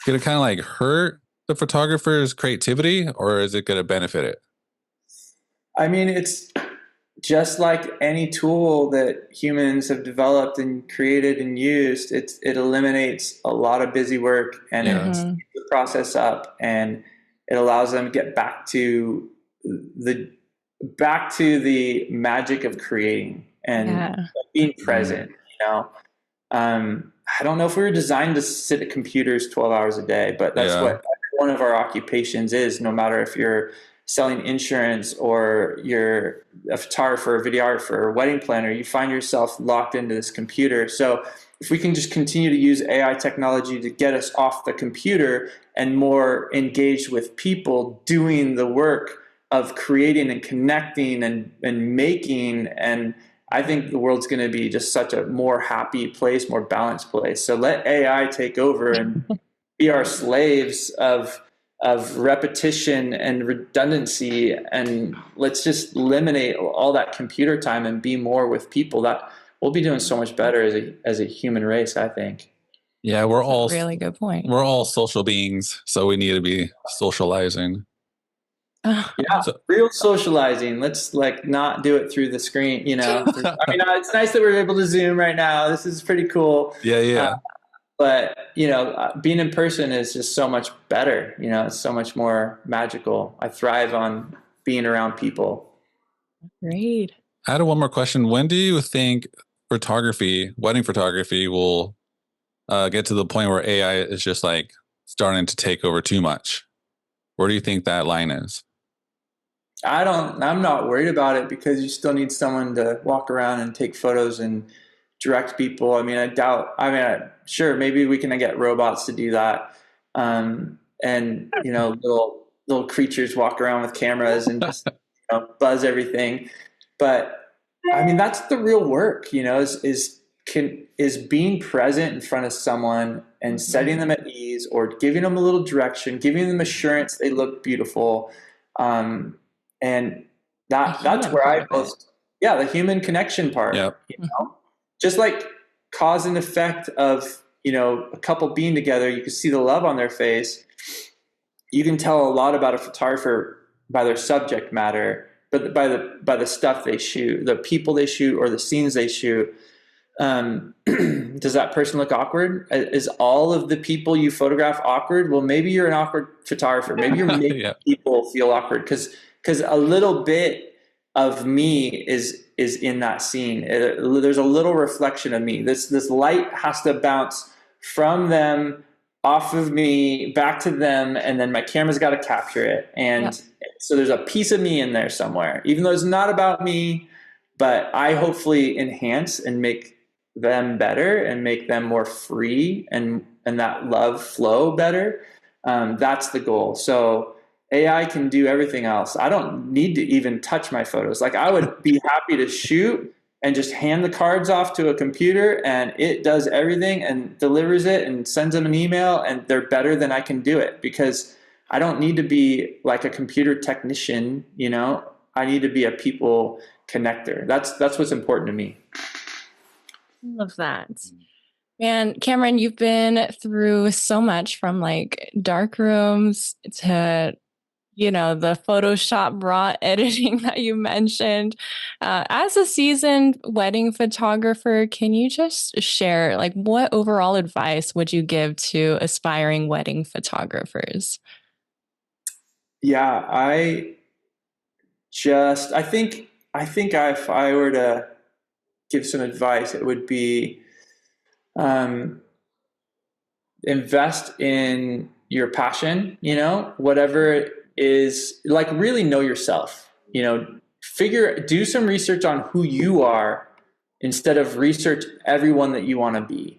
to kind of like hurt the photographer's creativity, or is it going to benefit it? I mean, it's just like any tool that humans have developed and created and used. It eliminates a lot of busy work, and it speeds the process up, and it allows them to get back to the magic of creating and being present. You know, I don't know if we were designed to sit at computers 12 hours a day, but that's what one of our occupations is. No matter if you're selling insurance or you're a photographer, a videographer, or a wedding planner, you find yourself locked into this computer. So if we can just continue to use AI technology to get us off the computer and more engaged with people doing the work of creating and connecting and making, and I think the world's going to be just such a more happy place, more balanced place. So let AI take over and be our slaves of repetition and redundancy, and let's just eliminate all that computer time and be more with people. That we'll be doing so much better as a human race, I think. Yeah, we're all really good point. We're all social beings, so we need to be socializing. Real socializing. Let's not do it through the screen. You know, I mean, it's nice that we're able to Zoom right now. This is pretty cool. Yeah. But being in person is just so much better. You know, it's so much more magical. I thrive on being around people. Great. I had one more question. When do you think wedding photography, will get to the point where AI is just like starting to take over too much? Where do you think that line is? I'm not worried about it, because you still need someone to walk around and take photos and direct people. I mean, sure, maybe we can get robots to do that. And, little creatures walk around with cameras and just buzz everything. But I mean, that's the real work, is being present in front of someone and setting them at ease, or giving them a little direction, giving them assurance they look beautiful. And that's where the human connection part, just like cause and effect of, a couple being together, you can see the love on their face. You can tell a lot about a photographer by their subject matter, but by the stuff they shoot, the people they shoot, or the scenes they shoot. Does that person look awkward? Is all of the people you photograph awkward? Well, maybe you're an awkward photographer. Maybe you're making people feel awkward because a little bit of me is in that scene. There's a little reflection of me. This light has to bounce from them, off of me, back to them, and then my camera's got to capture it. And so there's a piece of me in there somewhere, even though it's not about me, but I hopefully enhance and make them better and make them more free and that love flow better. That's the goal. So AI can do everything else. I don't need to even touch my photos. I would be happy to shoot and just hand the cards off to a computer, and it does everything and delivers it and sends them an email, and they're better than I can do it, because I don't need to be like a computer technician. I need to be a people connector. That's what's important to me. Love that. Man, Cameron, you've been through so much, from dark rooms to, the Photoshop raw editing that you mentioned. As a seasoned wedding photographer, can you just share, what overall advice would you give to aspiring wedding photographers? Yeah, I think if I were to give some advice, it would be invest in your passion, whatever it is, really know yourself, do some research on who you are, instead of research everyone that you want to be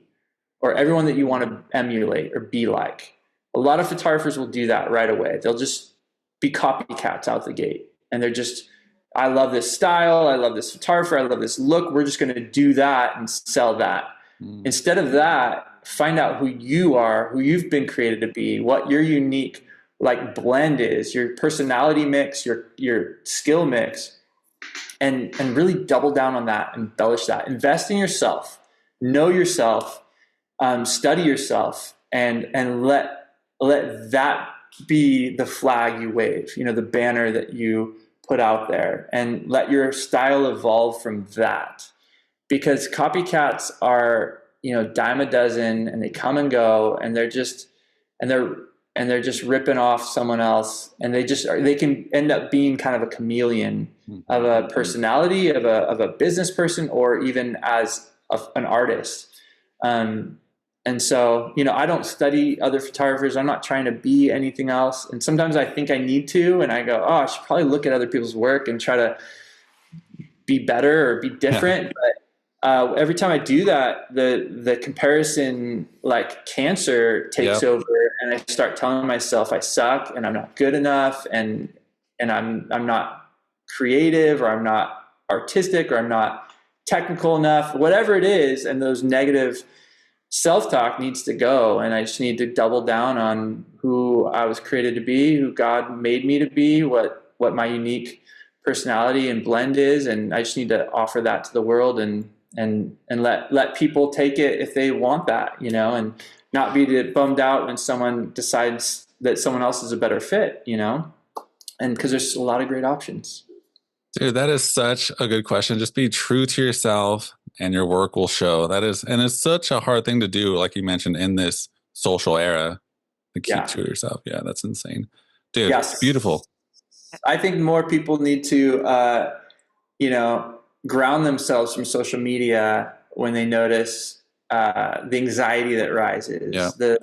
or everyone that you want to emulate or be like. A lot of photographers will do that right away. They'll just be copycats out the gate. And they're just, I love this style. I love this photographer. I love this look. We're just going to do that and sell that. Instead of that, find out who you are, who you've been created to be, what your unique like blend is, your personality mix, your skill mix, and really double down on that, embellish that, invest in yourself, know yourself, study yourself, and let that be the flag you wave, you know, the banner that you put out there, and let your style evolve from that. Because copycats are, you know, dime a dozen, and they come and go, and they're just ripping off someone else, and they can end up being kind of a chameleon of a personality, of a business person, or even as an artist. And so, you know, I don't study other photographers. I'm not trying to be anything else. And sometimes I think I need to, and I go, oh, I should probably look at other people's work and try to be better or be different. But every time I do that, the comparison like cancer takes over, and I start telling myself I suck and I'm not good enough, and I'm not creative, or I'm not artistic, or I'm not technical enough, whatever it is. And those negative self-talk needs to go, and I just need to double down on who I was created to be, who God made me to be, what my unique personality and blend is, and I just need to offer that to the world, and let people take it if they want that, you know, and not be bummed out when someone decides that someone else is a better fit, you know, and because there's a lot of great options. Dude, that is such a good question. Just be true to yourself, and your work will show. That is, and it's such a hard thing to do, like you mentioned, in this social era, to keep true to yourself. Yeah, that's insane. Dude, yes. Beautiful. I think more people need to, you know, ground themselves from social media when they notice the anxiety that rises, the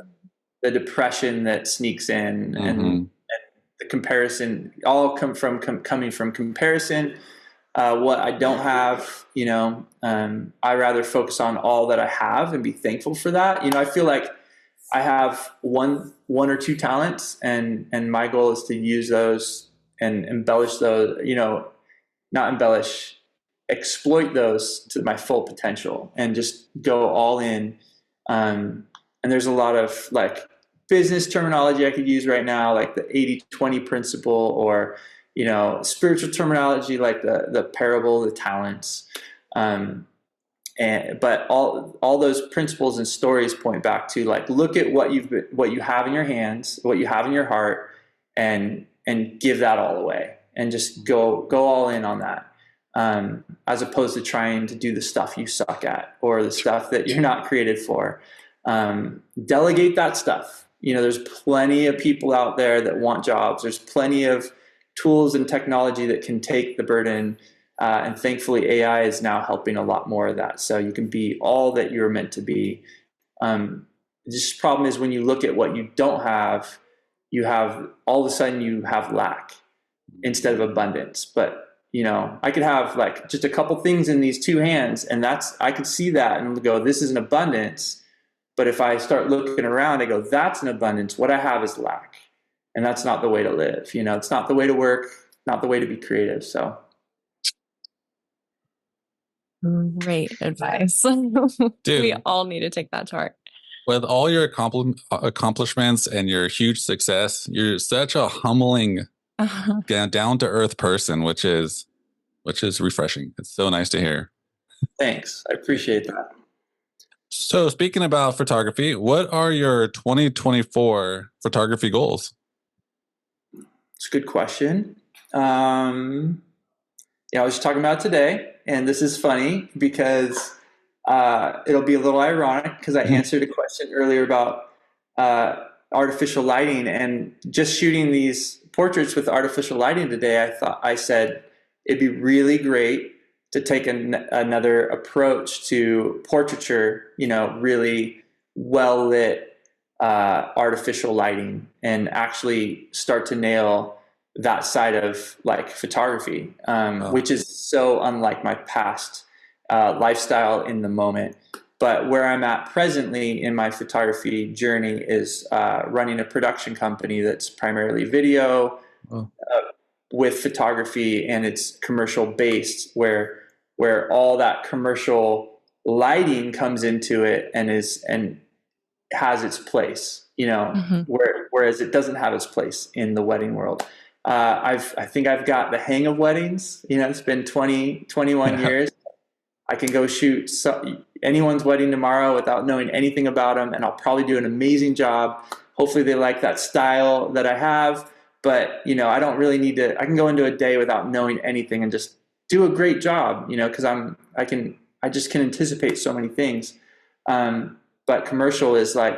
depression that sneaks in, and the comparison, all coming from comparison. What I don't have, you know, I rather focus on all that I have and be thankful for that. You know, I feel like I have one or two talents, and my goal is to use those and embellish those, you know, not embellish, exploit those to my full potential, and just go all in. And there's a lot of like business terminology I could use right now, like the 80-20 principle, or, you know, spiritual terminology like the parable of the talents. But all those principles and stories point back to like, look at what you have in your hands, what you have in your heart, and give that all away, and just go all in on that. As opposed to trying to do the stuff you suck at, or the stuff that you're not created for. Delegate that stuff. You know, there's plenty of people out there that want jobs. There's plenty of tools and technology that can take the burden. And thankfully, AI is now helping a lot more of that. So you can be all that you're meant to be. This problem is when you look at what you don't have, you have all of a sudden you have lack instead of abundance. But you know, I could have like just a couple things in these two hands, and I could see that and go, this is an abundance. But if I start looking around, I go, that's an abundance. What I have is lack. And that's not the way to live. You know, it's not the way to work, not the way to be creative. So. Great advice. Dude, we all need to take that to heart. With all your accomplishments and your huge success, you're such a humbling, down to earth person, which is refreshing. It's so nice to hear. Thanks. I appreciate that. So speaking about photography, what are your 2024 photography goals? It's a good question. I was just talking about it today, and this is funny because it'll be a little ironic because I answered a question earlier about artificial lighting, and just shooting these portraits with artificial lighting today. I said it'd be really great to take another approach to portraiture, you know, really well lit artificial lighting, and actually start to nail that side of like photography, which is so unlike my past lifestyle in the moment. But where I'm at presently in my photography journey is running a production company that's primarily video with photography, and it's commercial based, where all that commercial lighting comes into it, and has its place, you know, whereas it doesn't have its place in the wedding world. I think I've got the hang of weddings. You know, it's been 21 years. I can go shoot anyone's wedding tomorrow without knowing anything about them, and I'll probably do an amazing job. Hopefully they like that style that I have, but you know, I don't really need to, I can go into a day without knowing anything and just do a great job, you know, because I just can anticipate so many things. But commercial is like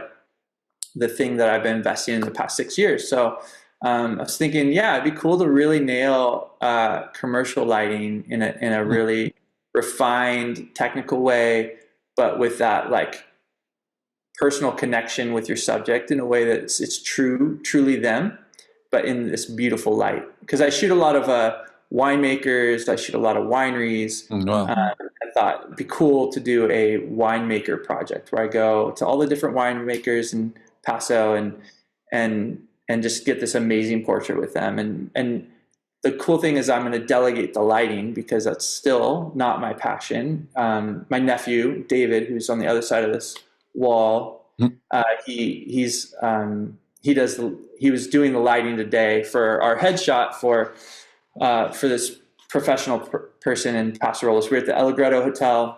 the thing that I've been investing in the past 6 years. So I was thinking, yeah, it'd be cool to really nail commercial lighting in a really refined, technical way, but with that like personal connection with your subject in a way that it's truly them, but in this beautiful light. Because I shoot a lot of winemakers, I shoot a lot of wineries. Wow. I thought it'd be cool to do a winemaker project where I go to all the different winemakers in Paso and just get this amazing portrait with them. And the cool thing is I'm going to delegate the lighting because that's still not my passion. My nephew, David, who's on the other side of this wall, he was doing the lighting today for our headshot for this professional person in Paso Robles. We're at the El Agredo Hotel.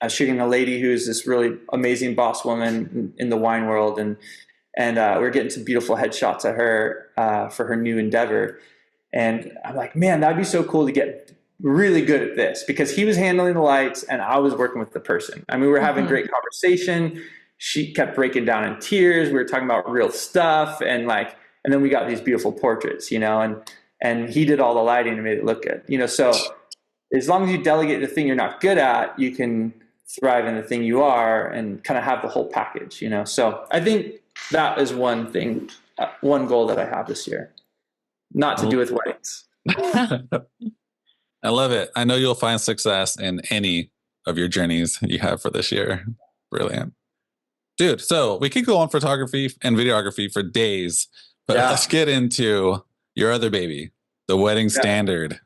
I was shooting a lady who's this really amazing boss woman in the wine world, and we're getting some beautiful headshots of her for her new endeavor. And I'm like, man, that'd be so cool to get really good at this, because he was handling the lights and I was working with the person. I mean, we were having great conversation. She kept breaking down in tears. We were talking about real stuff, and then we got these beautiful portraits, you know, and he did all the lighting and made it look good, you know. So as long as you delegate the thing you're not good at, you can thrive in the thing you are and kind of have the whole package, you know. So I think that is one thing, one goal that I have this year. Not to do with weddings. I love it. I know you'll find success in any of your journeys you have for this year. Brilliant. Dude, so we could go on photography and videography for days, but let's get into your other baby, the wedding standard.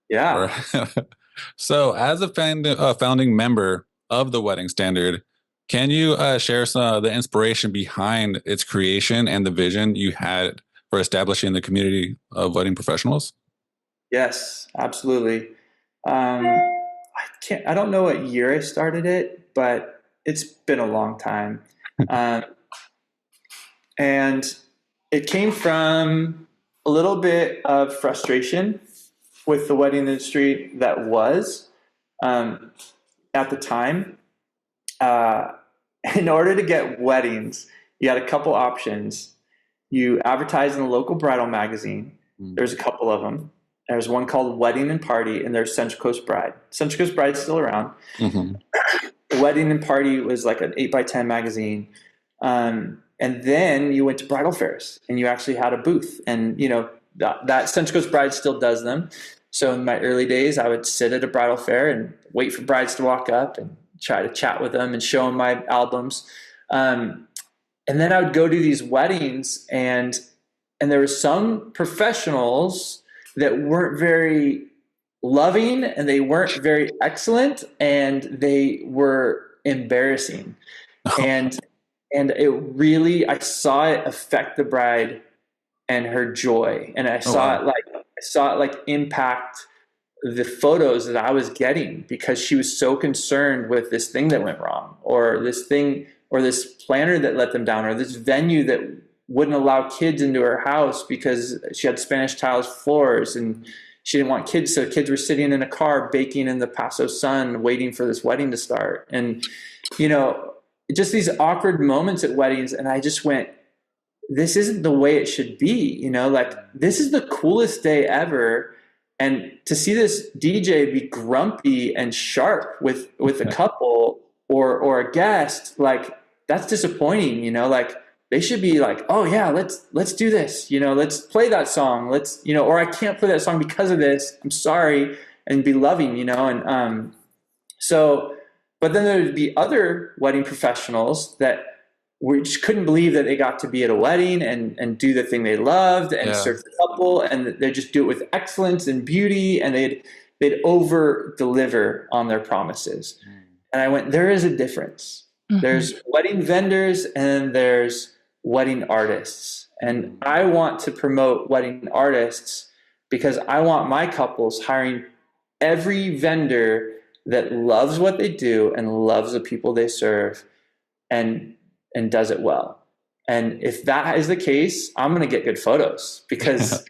Yeah. So as a founding member of the wedding standard, can you share some of the inspiration behind its creation and the vision you had for establishing the community of wedding professionals? Yes, absolutely. I don't know what year I started it, but it's been a long time. And it came from a little bit of frustration with the wedding industry that was at the time. In order to get weddings, you had a couple options. You advertise in a local bridal magazine. There's a couple of them. There's one called Wedding and Party, and there's Central Coast Bride. Central Coast Bride's still around. Wedding and Party was like an 8x10 magazine. And then you went to bridal fairs, and you actually had a booth. And, you know, that Central Coast Bride still does them. So in my early days, I would sit at a bridal fair and wait for brides to walk up and try to chat with them and show them my albums. And then I would go to these weddings, and there were some professionals that weren't very loving, and they weren't very excellent, and they were embarrassing. And it really, I saw it affect the bride and her joy. And I saw it impact the photos that I was getting, because she was so concerned with this thing that went wrong, or this thing, or this planner that let them down, or this venue that wouldn't allow kids into her house because she had Spanish tiles floors and she didn't want kids. So kids were sitting in a car baking in the Paso sun, waiting for this wedding to start. And, you know, just these awkward moments at weddings. And I just went, this isn't the way it should be. You know, like, this is the coolest day ever. And to see this DJ be grumpy and sharp with a couple or a guest, like, that's disappointing, you know. Like, they should be like, oh yeah, let's do this, you know, let's play that song, let's, you know, or I can't play that song because of this, I'm sorry, and be loving, you know. And so, but then there would be other wedding professionals that we just couldn't believe that they got to be at a wedding and do the thing they loved and serve the couple, and they just do it with excellence and beauty, and they'd over deliver on their promises. And I went, there is a difference. There's wedding vendors and there's wedding artists. And I want to promote wedding artists because I want my couples hiring every vendor that loves what they do and loves the people they serve and does it well. And if that is the case, I'm going to get good photos because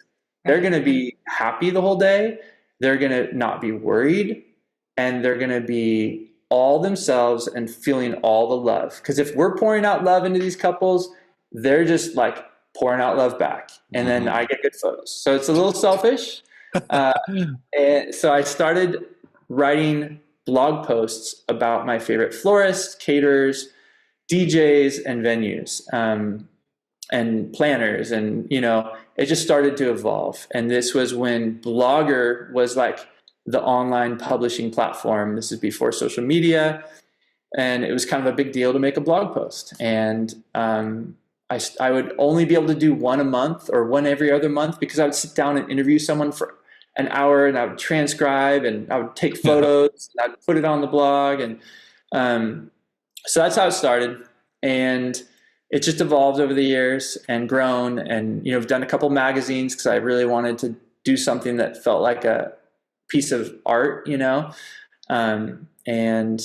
they're going to be happy the whole day. They're going to not be worried, and they're going to be all themselves and feeling all the love. Because if we're pouring out love into these couples, they're just like pouring out love back. And then I get good photos. So it's a little selfish. And so I started writing blog posts about my favorite florists, caterers, DJs, and venues, and planners. And, you know, it just started to evolve. And this was when Blogger was like the online publishing platform. This is before social media. And it was kind of a big deal to make a blog post. And I would only be able to do one a month or one every other month because I would sit down and interview someone for an hour, and I would transcribe and I would take photos and I'd put it on the blog. And so that's how it started. And it just evolved over the years and grown. And, you know, I've done a couple magazines because I really wanted to do something that felt like a piece of art, you know. And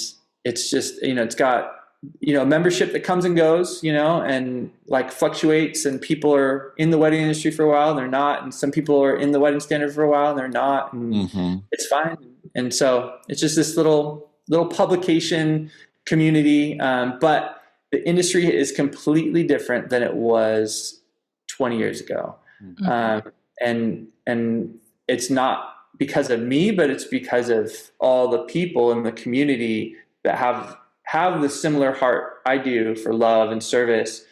it's just, you know, it's got, you know, membership that comes and goes, you know, and like fluctuates, and people are in the wedding industry for a while and they're not. And some people are in the wedding standard for a while and they're not. And it's fine. And so it's just this little publication community. But the industry is completely different than it was 20 years ago. And it's not because of me, but it's because of all the people in the community that have the similar heart I do for love and service.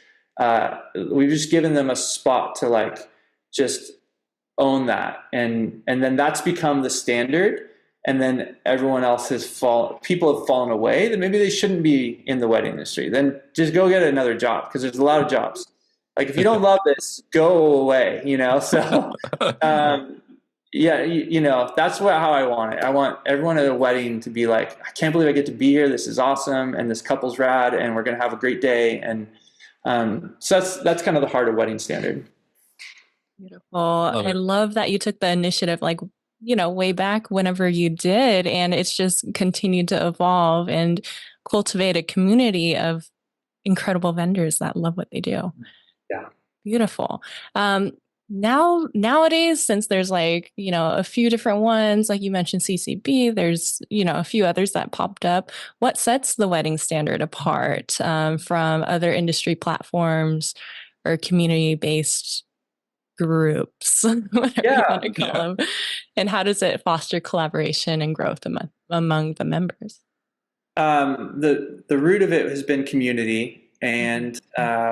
We've just given them a spot to like just own that, and then that's become the standard. And then everyone else people have fallen away that maybe they shouldn't be in the wedding industry. Then just go get another job, because there's a lot of jobs. Like if you don't love this, go away, you know? So, yeah, you know, that's how I want it. I want everyone at a wedding to be like, I can't believe I get to be here. This is awesome. And this couple's rad, and we're going to have a great day. And so that's kind of the heart of Wedding Standard. Beautiful. I love that you took the initiative, like, you know, way back whenever you did, and it's just continued to evolve and cultivate a community of incredible vendors that love what they do. Yeah. Beautiful. Nowadays, since there's like, you know, a few different ones, like you mentioned CCB, there's, you know, a few others that popped up. What sets the Wedding Standard apart from other industry platforms or community-based groups, whatever you want to call them? And how does it foster collaboration and growth among the members? The root of it has been community, and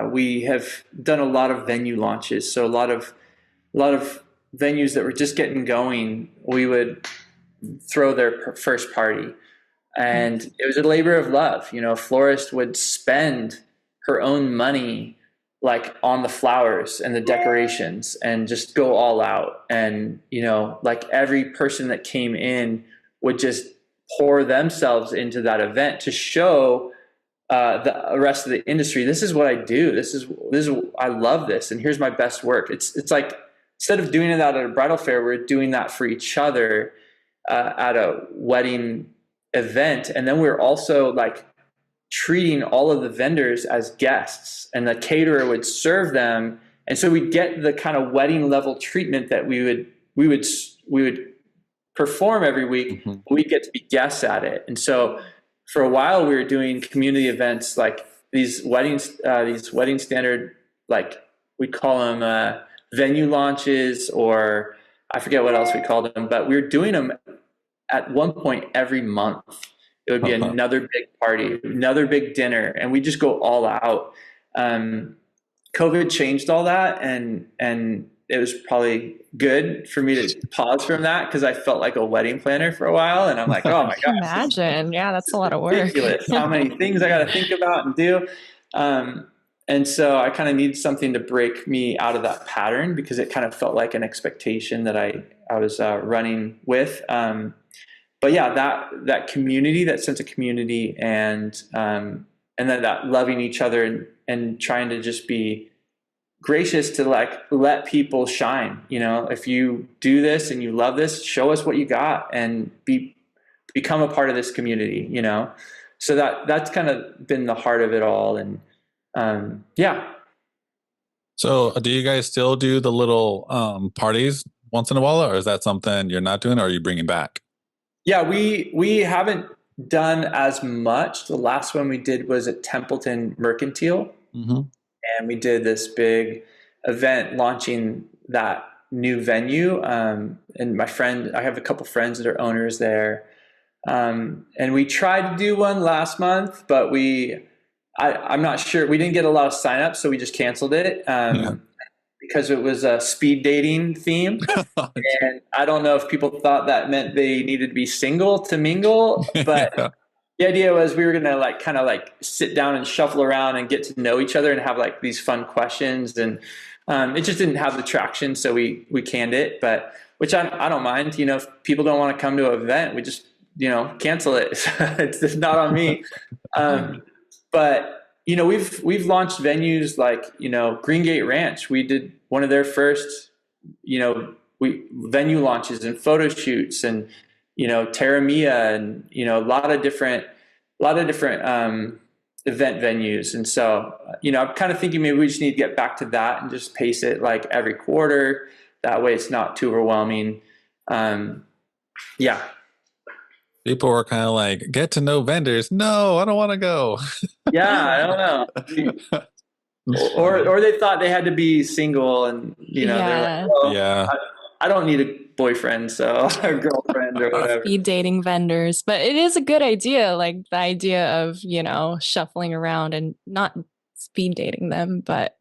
we have done a lot of venue launches. So a lot of venues that were just getting going, we would throw their first party, and it was a labor of love. You know, a florist would spend her own money like on the flowers and the decorations and just go all out. And, you know, like every person that came in would just pour themselves into that event to show the rest of the industry, this is what I do. This is I love this, and here's my best work. It's like, instead of doing it at a bridal fair, we're doing that for each other at a wedding event. And then we're also like treating all of the vendors as guests, and the caterer would serve them. And so we get the kind of wedding level treatment that we would perform every week. We get to be guests at it. And so for a while we were doing community events, like these wedding standard, like we call them venue launches, or I forget what else we called them, but we were doing them at one point every month. It would be another big party, another big dinner, and we just go all out. COVID changed all that, and it was probably good for me to pause from that, because I felt like a wedding planner for a while, and I'm like, oh my gosh, imagine, yeah, that's a lot of work. Ridiculous how many things I got to think about and do. And so I kind of needed something to break me out of that pattern, because it kind of felt like an expectation that I was running with. But yeah, that community, that sense of community, and and then that loving each other and trying to just be gracious to like let people shine. You know, if you do this and you love this, show us what you got and become a part of this community, you know? So that's kind of been the heart of it all. And yeah. So do you guys still do the little parties once in a while, or is that something you're not doing, or are you bringing back? Yeah, we haven't done as much. The last one we did was at Templeton Mercantile. Mm-hmm. And we did this big event launching that new venue. And I have a couple friends that are owners there. And we tried to do one last month, but I'm not sure. We didn't get a lot of signups, so we just canceled it. Because it was a speed dating theme. And I don't know if people thought that meant they needed to be single to mingle, but the idea was we were going to kind of sit down and shuffle around and get to know each other and have like these fun questions. And it just didn't have the traction. So we canned it, but which I don't mind, you know, if people don't want to come to an event, we just, you know, cancel it. It's not on me. But you know, we've launched venues like, you know, Green Gate Ranch. We did one of their first, you know, venue launches and photo shoots, and, you know, Terra Mia, and, you know, a lot of different event venues. And so, you know, I'm kind of thinking maybe we just need to get back to that and just pace it like every quarter. That way it's not too overwhelming. Yeah. People were kind of like, get to know vendors. No, I don't want to go. Yeah, I don't know. Or they thought they had to be single, and, you know, they're like, well, yeah, I don't need a boyfriend, so or girlfriend or whatever. Speed dating vendors. But it is a good idea, like the idea of, you know, shuffling around and not speed dating them, but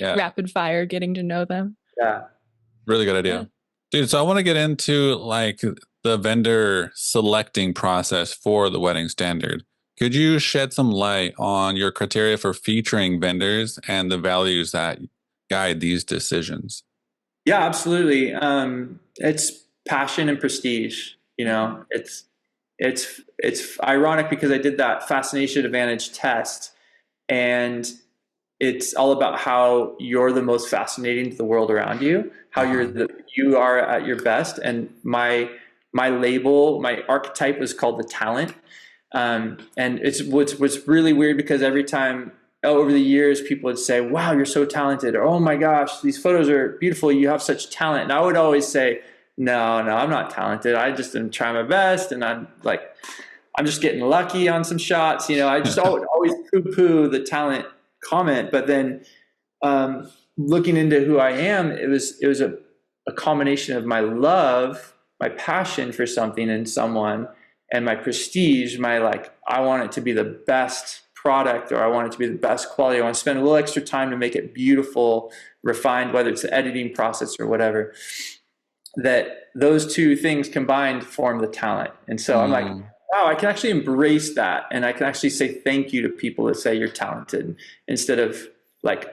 rapid fire getting to know them. Yeah. Really good idea. Dude, so I want to get into like the vendor selecting process for the wedding standard. Could you shed some light on your criteria for featuring vendors and the values that guide these decisions? Yeah, absolutely. It's passion and prestige. You know, it's ironic because I did that Fascination Advantage test, and it's all about how you're the most fascinating to the world around you, how you are at your best. And my label, my archetype was called the talent. And it's what's really weird, because every time over the years people would say, wow, you're so talented, or oh my gosh, these photos are beautiful, you have such talent. And I would always say, no, I'm not talented. I just am trying my best, and I'm just getting lucky on some shots. You know, I just always poo-poo the talent comment. But then looking into who I am, it was a combination of my love, my passion for something and someone, and my prestige, I want it to be the best product, or I want it to be the best quality. I want to spend a little extra time to make it beautiful, refined, whether it's the editing process or whatever. That those two things combined form the talent. And so I'm like, wow, I can actually embrace that. And I can actually say thank you to people that say you're talented, instead of like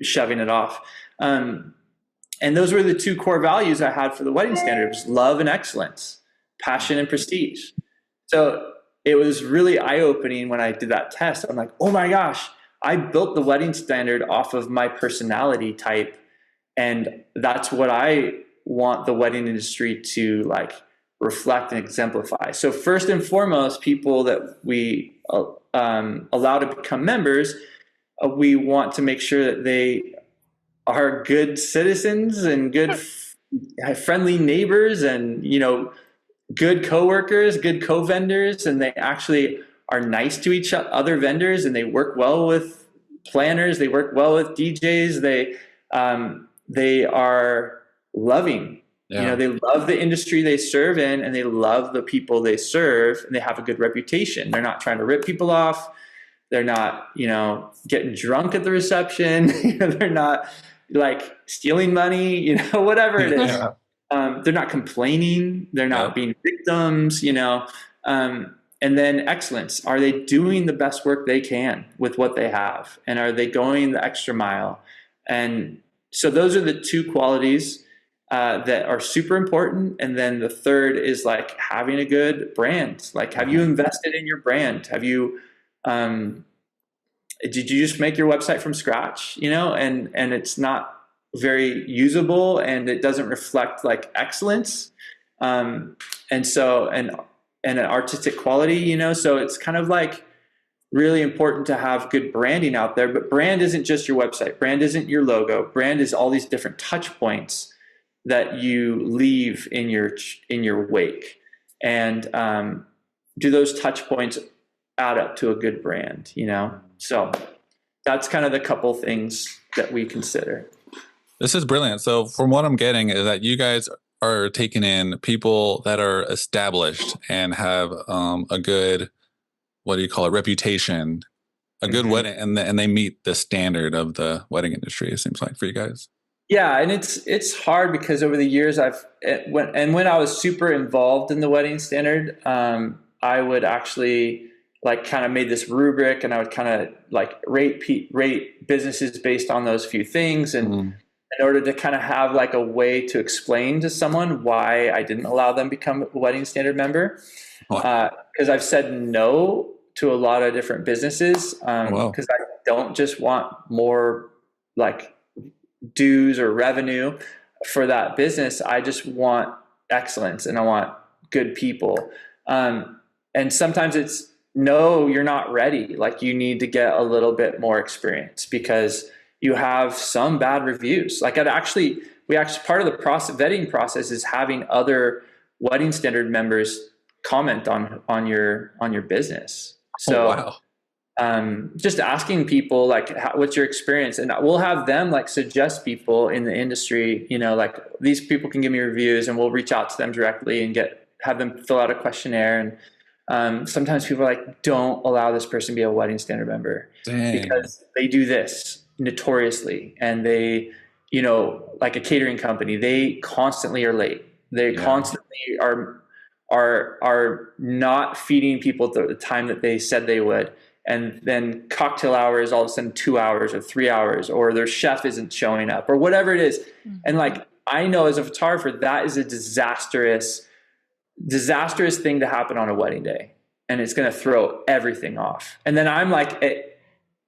shoving it off. And those were the two core values I had for the wedding standard: was love and excellence, passion and prestige. So it was really eye-opening when I did that test. I'm like, oh my gosh, I built the wedding standard off of my personality type. And that's what I want the wedding industry to like reflect and exemplify. So first and foremost, people that we allow to become members, we want to make sure that they are good citizens and good friendly neighbors, and, you know, good coworkers, good co-vendors, and they actually are nice to each other vendors, and they work well with planners, they work well with DJs, they are loving. Yeah. You know, they love the industry they serve in, and they love the people they serve, and they have a good reputation. They're not trying to rip people off. They're not, you know, getting drunk at the reception. You know, they're not like stealing money, you know, whatever it is. Yeah. They're not complaining. They're not being victims, you know. And then excellence. Are they doing the best work they can with what they have? And are they going the extra mile? And so those are the two qualities that are super important. And then the third is like having a good brand. Like, have you invested in your brand? Have you did you just make your website from scratch, and it's not very usable and it doesn't reflect like excellence. And an artistic quality, so it's kind of like really important to have good branding out there. But brand isn't just your website. Brand isn't your logo. Brand is all these different touch points that you leave in your wake. And do those touch points add up to a good brand, So that's kind of the couple things that we consider. This is brilliant. So from what I'm getting is that you guys are taking in people that are established and have a good, what do you call it, reputation, a good wedding, and they meet the standard of the wedding industry, it seems like, for you guys. Yeah, and it's hard because over the years when I was super involved in the wedding standard, I would actually like kind of made this rubric, and I would kind of like rate businesses based on those few things, and in order to kind of have like a way to explain to someone why I didn't allow them to become a wedding standard member, because I've said no to a lot of different businesses, because I don't just want more like dues or revenue for that business. I just want excellence, and I want good people. And sometimes it's, no, you're not ready. Like you need to get a little bit more experience because you have some bad reviews. Like we actually part of the vetting process is having other wedding standard members comment on your business. So just asking people like, what's your experience? And we'll have them like suggest people in the industry, like these people can give me reviews, and we'll reach out to them directly and have them fill out a questionnaire. And sometimes people are like, don't allow this person to be a wedding standard member. Dang. Because they do this notoriously. And they, like a catering company, they constantly are late. They constantly are not feeding people the time that they said they would. And then cocktail hour is all of a sudden 2 hours or 3 hours, or their chef isn't showing up or whatever it is. And like, I know as a photographer, that is a disastrous thing to happen on a wedding day. And it's going to throw everything off. And then I'm like at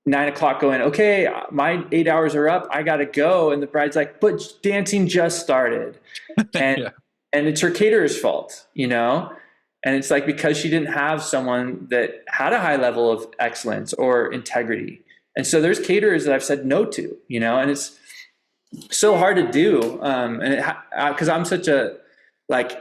9 o'clock going, okay, my 8 hours are up. I got to go. And the bride's like, but dancing just started. And, and it's her caterer's fault, And it's like, because she didn't have someone that had a high level of excellence or integrity. And so there's caterers that I've said no to, and it's so hard to do. Because I'm such a like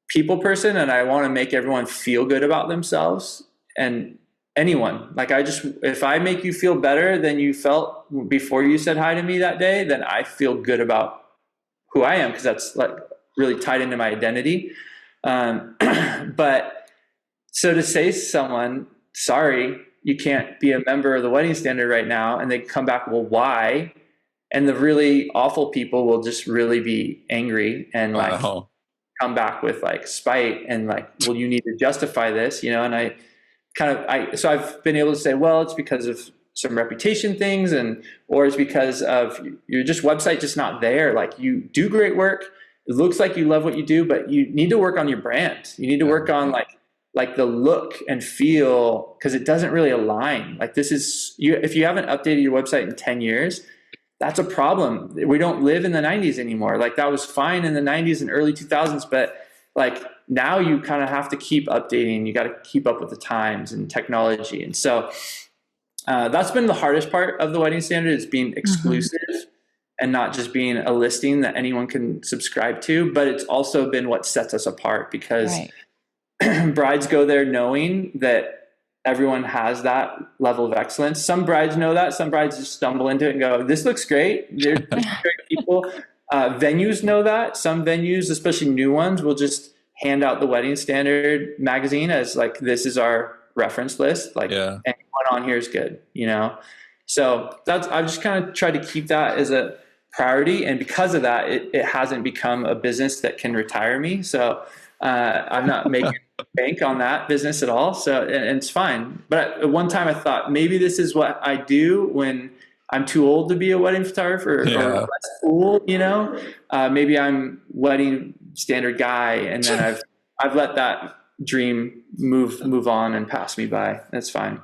people person, and I want to make everyone feel good about themselves, and anyone, like if I make you feel better than you felt before you said hi to me that day, then I feel good about who I am, because that's like really tied into my identity. But so to say to someone, sorry, you can't be a member of the wedding standard right now, and they come back, well, why? And the really awful people will just really be angry and like come back with like spite and like, well, you need to justify this, and so I've been able to say, well, it's because of some reputation things, or it's because of your website just not there. Like, you do great work. It looks like you love what you do, but you need to work on your brand. You need to work on like the look and feel, because it doesn't really align. Like, if you haven't updated your website in 10 years, that's a problem. We don't live in the 90s anymore. Like, that was fine in the 90s and early 2000s, but like now you kind of have to keep updating. You got to keep up with the times and technology. And so that's been the hardest part of the wedding standard, is being exclusive and not just being a listing that anyone can subscribe to. But it's also been what sets us apart, because brides go there knowing that everyone has that level of excellence. Some brides know that. Some brides just stumble into it and go, this looks great. They're great people. Venues know that. Some venues, especially new ones, will just hand out the wedding standard magazine as like, this is our reference list. Like, anyone on here is good, So I've just kind of tried to keep that as a priority. And because of that, it hasn't become a business that can retire me. So I'm not making bank on that business at all. So, and it's fine. But at one time I thought, maybe this is what I do when I'm too old to be a wedding photographer, or less cool, maybe I'm wedding standard guy. And then I've let that dream move on and pass me by. That's fine.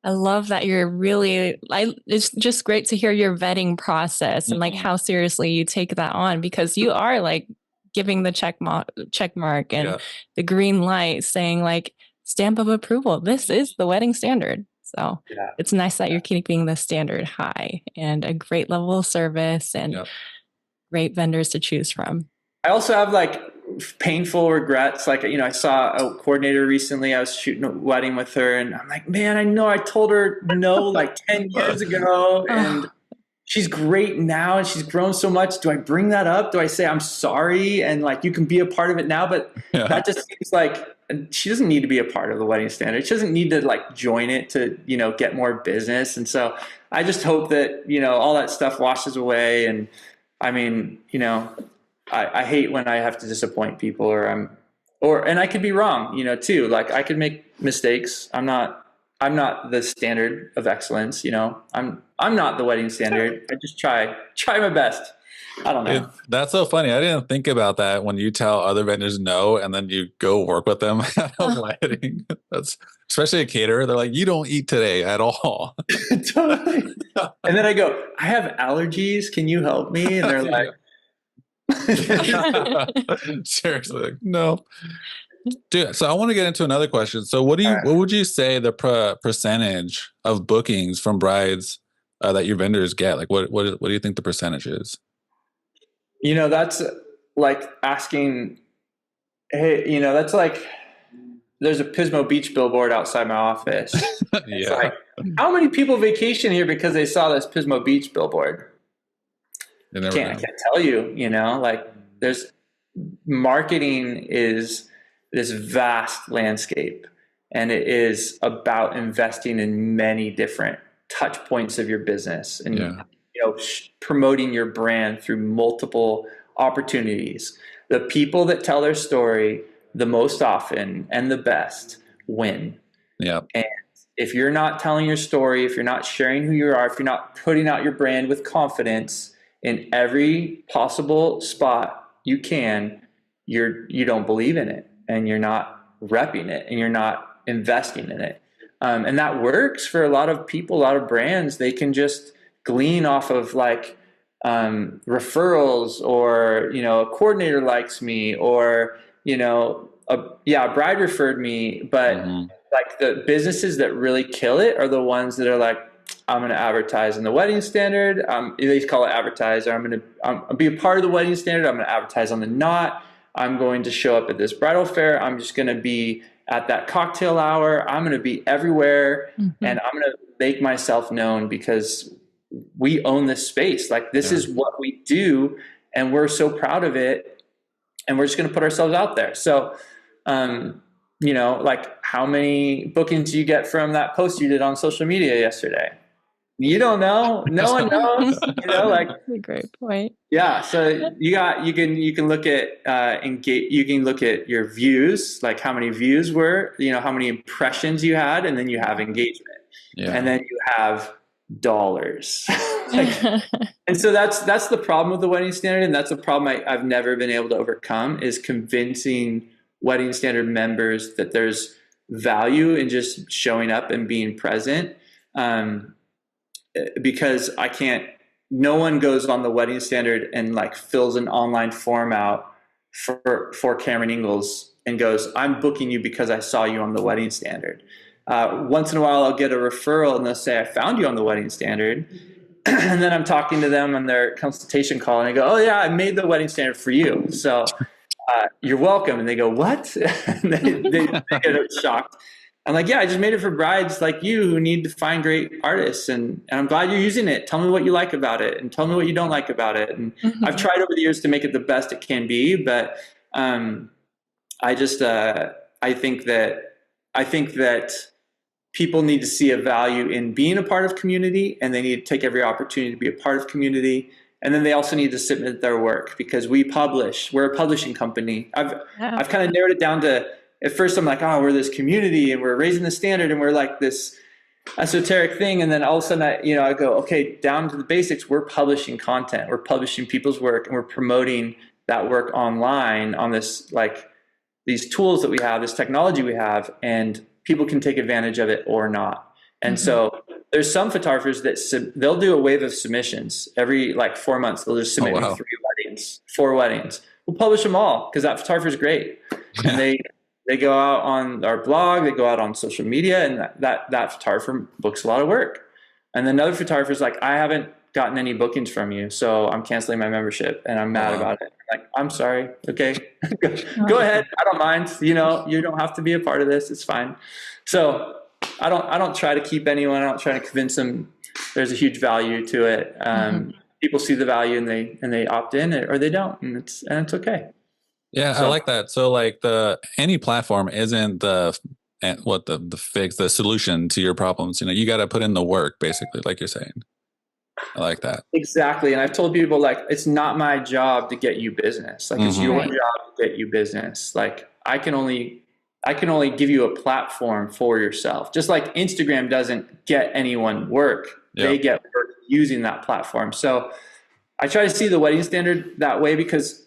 I love that you're really, it's just great to hear your vetting process and like how seriously you take that on, because you are like giving the check mark and the green light saying like stamp of approval. This is the wedding standard. So it's nice that you're keeping the standard high and a great level of service and great vendors to choose from. I also have like painful regrets. Like, I saw a coordinator recently. I was shooting a wedding with her and I'm like, man, I know I told her no like 10 years ago and she's great now and she's grown so much. Do I bring that up? Do I say I'm sorry and like you can be a part of it now? But that just seems like she doesn't need to be a part of the wedding standard. She doesn't need to like join it to, get more business. And so I just hope that, all that stuff washes away. And I mean, I hate when I have to disappoint people and I could be wrong, too. Like I could make mistakes. I'm not the standard of excellence. I'm not the wedding standard. I just try my best. I don't know. That's so funny. I didn't think about that when you tell other vendors no, and then you go work with them at a wedding. That's especially a caterer. They're like, you don't eat today at all. Totally. And then I go, I have allergies. Can you help me? And they're like, seriously, like, no. Dude, so I want to get into another question. So what would you say the percentage of bookings from brides that your vendors get? Like what do you think the percentage is? That's like asking, hey, that's like there's a Pismo Beach billboard outside my office. It's like, how many people vacation here because they saw this Pismo Beach billboard? I can't tell you, like there's marketing is this vast landscape, and it is about investing in many different touch points of your business and promoting your brand through multiple opportunities. The people that tell their story the most often and the best win. Yeah. And if you're not telling your story, if you're not sharing who you are, if you're not putting out your brand with confidence in every possible spot you can, you don't believe in it, and you're not repping it, and you're not investing in it. And that works for a lot of people, a lot of brands. They can just glean off of like referrals, or a coordinator likes me, or a bride referred me. But like the businesses that really kill it are the ones that are like, I'm going to advertise in the wedding standard. They call it advertise. Or I'm going to be a part of the wedding standard. I'm going to advertise on the knot. I'm going to show up at this bridal fair. I'm just going to be at that cocktail hour. I'm going to be everywhere, and I'm going to make myself known because we own this space. Like this is what we do, and we're so proud of it, and we're just going to put ourselves out there. So, like how many bookings do you get from that post you did on social media yesterday? You don't know. No one knows. Like that's a great point. Yeah. So you can look at you can look at your views, like how many views were, how many impressions you had, and then you have engagement, and then you have dollars. And so that's the problem with the wedding standard, and that's a problem I've never been able to overcome, is convincing wedding standard members that there's value in just showing up and being present. Because no one goes on the wedding standard and like fills an online form out for Cameron Ingalls and goes, I'm booking you because I saw you on the wedding standard. Once in a while I'll get a referral and they'll say, I found you on the wedding standard. And then I'm talking to them on their consultation call and I go, oh yeah, I made the wedding standard for you. So you're welcome. And they go, what? And they get shocked. I'm like, yeah, I just made it for brides like you who need to find great artists. And I'm glad you're using it. Tell me what you like about it and tell me what you don't like about it. And I've tried over the years to make it the best it can be. But I think that people need to see a value in being a part of community, and they need to take every opportunity to be a part of community. And then they also need to submit their work, because we're a publishing company. I've kind of narrowed it down to, at first I'm like, oh, we're this community and we're raising the standard and we're like this esoteric thing. And then all of a sudden I go, okay, down to the basics. We're publishing content, we're publishing people's work, and we're promoting that work online on this, like these tools that we have, this technology we have, and people can take advantage of it or not. And so there's some photographers that they'll do a wave of submissions every like 4 months. They'll just submit me 3 weddings, 4 weddings. We'll publish them all because that photographer's great. And they go out on our blog, they go out on social media, and that photographer books a lot of work. And then another photographer's like, I haven't gotten any bookings from you, so I'm canceling my membership and I'm mad about it. I'm like, I'm sorry. Okay, go ahead. I don't mind. You know, you don't have to be a part of this. It's fine. So I don't try to keep anyone. I don't try to convince them there's a huge value to it. People see the value and they opt in or they don't, and it's okay. Yeah, so, I like that. So like any platform isn't the fix, the solution to your problems. You know, you got to put in the work, basically, like you're saying. I like that. Exactly. And I've told people, like, it's not my job to get you business. Like, it's your job to get you business. Like, I can only give you a platform for yourself. Just like Instagram doesn't get anyone work. Yep. They get work using that platform. So I try to see the wedding standard that way because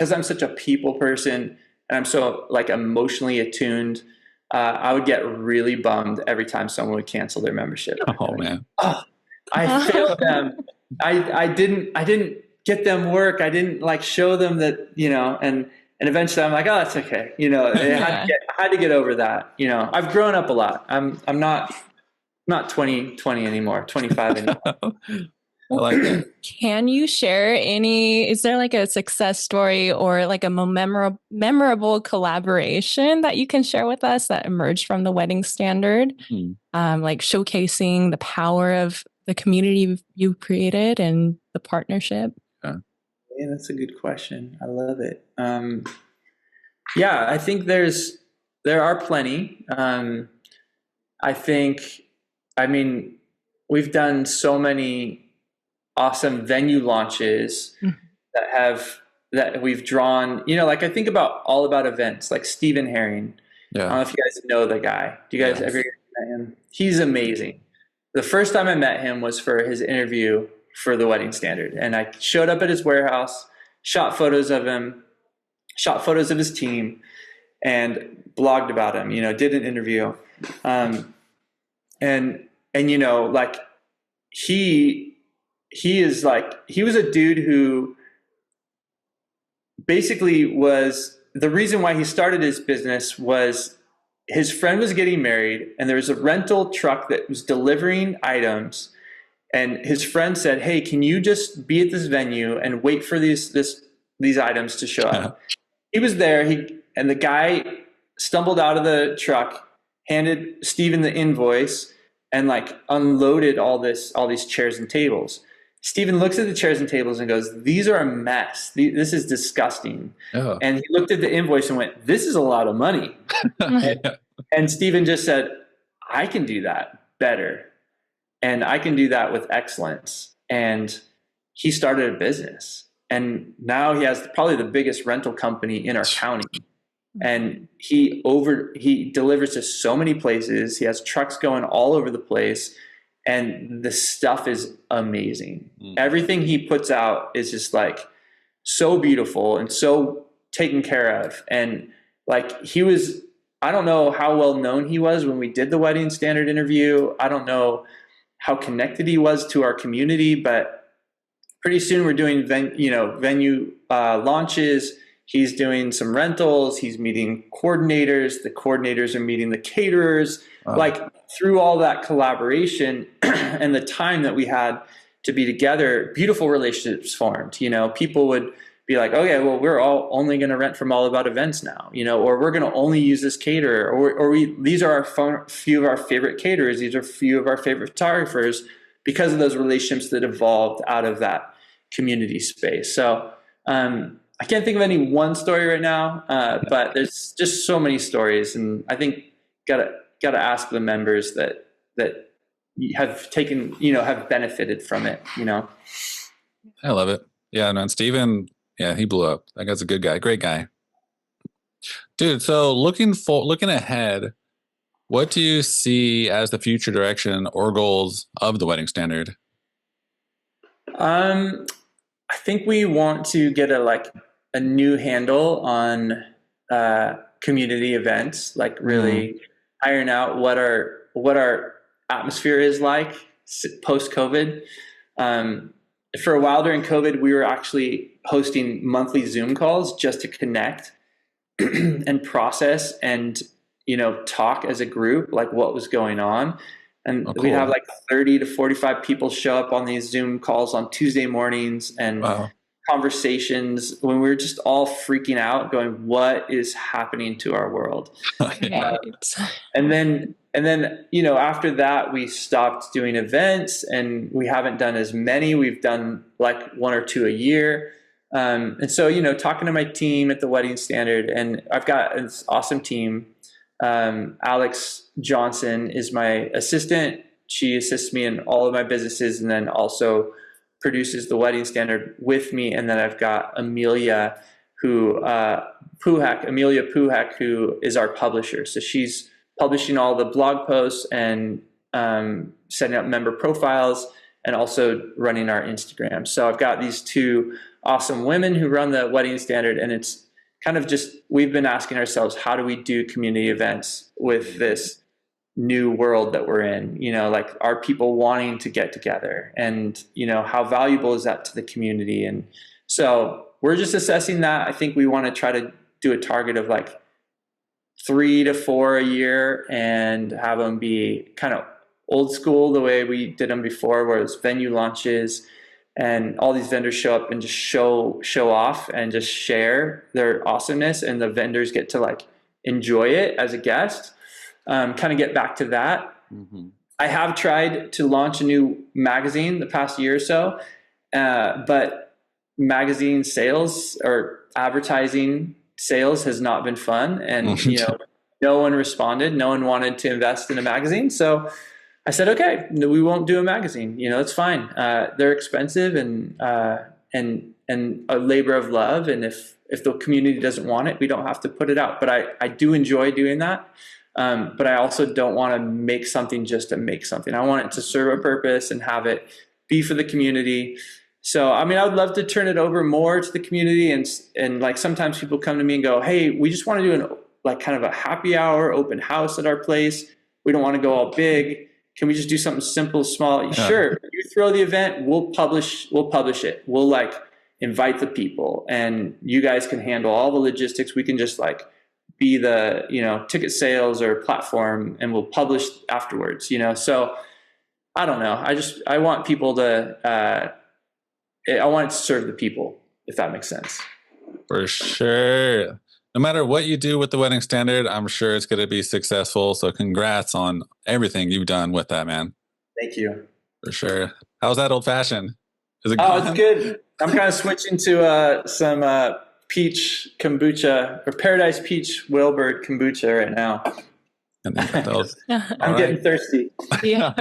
I'm such a people person and I'm so like emotionally attuned. I would get really bummed every time someone would cancel their membership. Oh man. Oh, I failed them. I didn't get them work. I didn't like show them that, you know, and eventually I'm like, oh, that's okay. You know, I had to get over that. You know, I've grown up a lot. I'm not 20 anymore, 25 anymore. I like that. Can you share is there like a success story or like a memorable collaboration that you can share with us that emerged from the wedding standard? Like showcasing the power of the community you created and the partnership? Yeah, that's a good question. I love it. Yeah, I think there are plenty. I mean, we've done so many awesome venue launches that we've drawn, you know, like I think about All About Events, like Stephen Herring. Yeah. I don't know if you guys know the guy. Do you guys ever met him? He's amazing. The first time I met him was for his interview for the Wedding Standard. And I showed up at his warehouse, shot photos of him, shot photos of his team, and blogged about him, you know, did an interview. And you know, like he was a dude who basically was the reason why he started his business was his friend was getting married and there was a rental truck that was delivering items. And his friend said, hey, can you just be at this venue and wait for these items to show up? He was there. And the guy stumbled out of the truck, handed Steven the invoice, and like unloaded all these chairs and tables. Steven looks at the chairs and tables and goes, these are a mess. This is disgusting. Oh. And he looked at the invoice and went, this is a lot of money. And Steven just said, I can do that better. And I can do that with excellence. And he started a business. And now he has probably the biggest rental company in our county. And he delivers to so many places. He has trucks going all over the place. And the stuff is amazing. Everything he puts out is just like so beautiful and so taken care of. And like I don't know how well known he was when we did the Wedding Standard interview. I don't know how connected he was to our community, but pretty soon we're doing venue launches. He's doing some rentals. He's meeting coordinators. The coordinators are meeting the caterers. Wow. Like through all that collaboration and the time that we had to be together, beautiful relationships formed. You know, people would be like, okay, well, we're all only going to rent from All About Events now, you know, or we're going to only use this caterer, or these are few of our favorite caterers. These are few of our favorite photographers because of those relationships that evolved out of that community space. So, I can't think of any one story right now, but there's just so many stories, and I think gotta ask the members that have taken, you know, have benefited from it. You know, I love it. Yeah, and Steven, yeah, he blew up. That guy's a good guy, great guy, dude. So looking ahead, what do you see as the future direction or goals of the Wedding Standard? I think we want to get a new handle on community events, like really iron out what our atmosphere is like post-COVID. For a while during COVID, we were actually hosting monthly Zoom calls just to connect and process and, talk as a group, like what was going on. And cool. We'd have like 30 to 45 people show up on these Zoom calls on Tuesday mornings and conversations when we were just all freaking out going, what is happening to our world? And then, after that, we stopped doing events and we haven't done as many. We've done like 1 or 2 a year. And so, talking to my team at the Wedding Standard, and I've got this awesome team. Alex Johnson is my assistant. She assists me in all of my businesses and then also produces the Wedding Standard with me. And then I've got Amelia Puhak, who is our publisher. So she's publishing all the blog posts and setting up member profiles and also running our Instagram. So I've got these 2 awesome women who run the Wedding Standard, and it's kind of just, we've been asking ourselves, how do we do community events with this new world that we're in? Like, are people wanting to get together? And, how valuable is that to the community? And so we're just assessing that. I think we want to try to do a target of like 3 to 4 a year and have them be kind of old school the way we did them before, where it's venue launches and all these vendors show up and just show off and just share their awesomeness, and the vendors get to like enjoy it as a guest. Kind of get back to that. Mm-hmm. I have tried to launch a new magazine the past year or so, but magazine sales or advertising sales has not been fun. And, no one responded. No one wanted to invest in a magazine. So I said, okay, no, we won't do a magazine. It's fine. They're expensive and a labor of love. And if the community doesn't want it, we don't have to put it out. But I do enjoy doing that. But I also don't want to make something just to make something. I want it to serve a purpose and have it be for the community. So, I would love to turn it over more to the community. And like, sometimes people come to me and go, hey, we just want to do kind of a happy hour open house at our place. We don't want to go all big. Can we just do something simple, small? Yeah. Sure. You throw the event, we'll publish it. We'll like invite the people, and you guys can handle all the logistics. We can just like be the, ticket sales or platform, and we'll publish afterwards, So I don't know. I want people to, I want it to serve the people, if that makes sense. For sure. No matter what you do with the Wedding Standard, I'm sure it's going to be successful. So congrats on everything you've done with that, man. Thank you. For sure. How's that old fashioned? Is it it's good. I'm kind of switching to some peach kombucha, or Paradise Peach Whalebird kombucha right now. I'm getting thirsty. Yeah.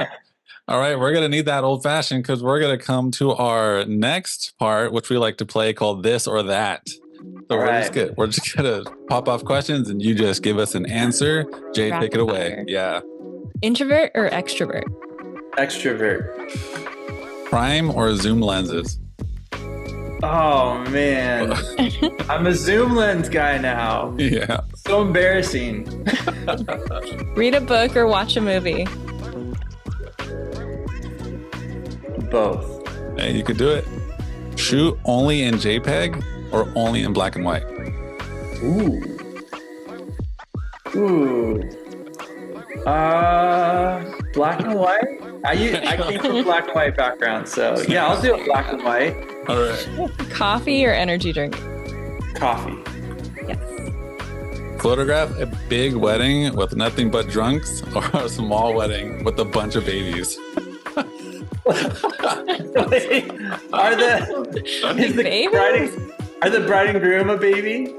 All right. We're going to need that old fashioned, because we're going to come to our next part, which we like to play, called This or That. So we're just gonna pop off questions and you just give us an answer. Jade, take it away. Yeah. Introvert or extrovert? Extrovert. Prime or zoom lenses? Oh man. I'm a zoom lens guy now. Yeah. So embarrassing. Read a book or watch a movie? Both. Hey, you could do it. Shoot only in JPEG or only in black and white? Black and white? I came from a black and white background, so yeah, I'll do it black and white. All right. Coffee or energy drink? Coffee. Yes. Photograph a big wedding with nothing but drunks, or a small wedding with a bunch of babies? Are the bride and groom a baby?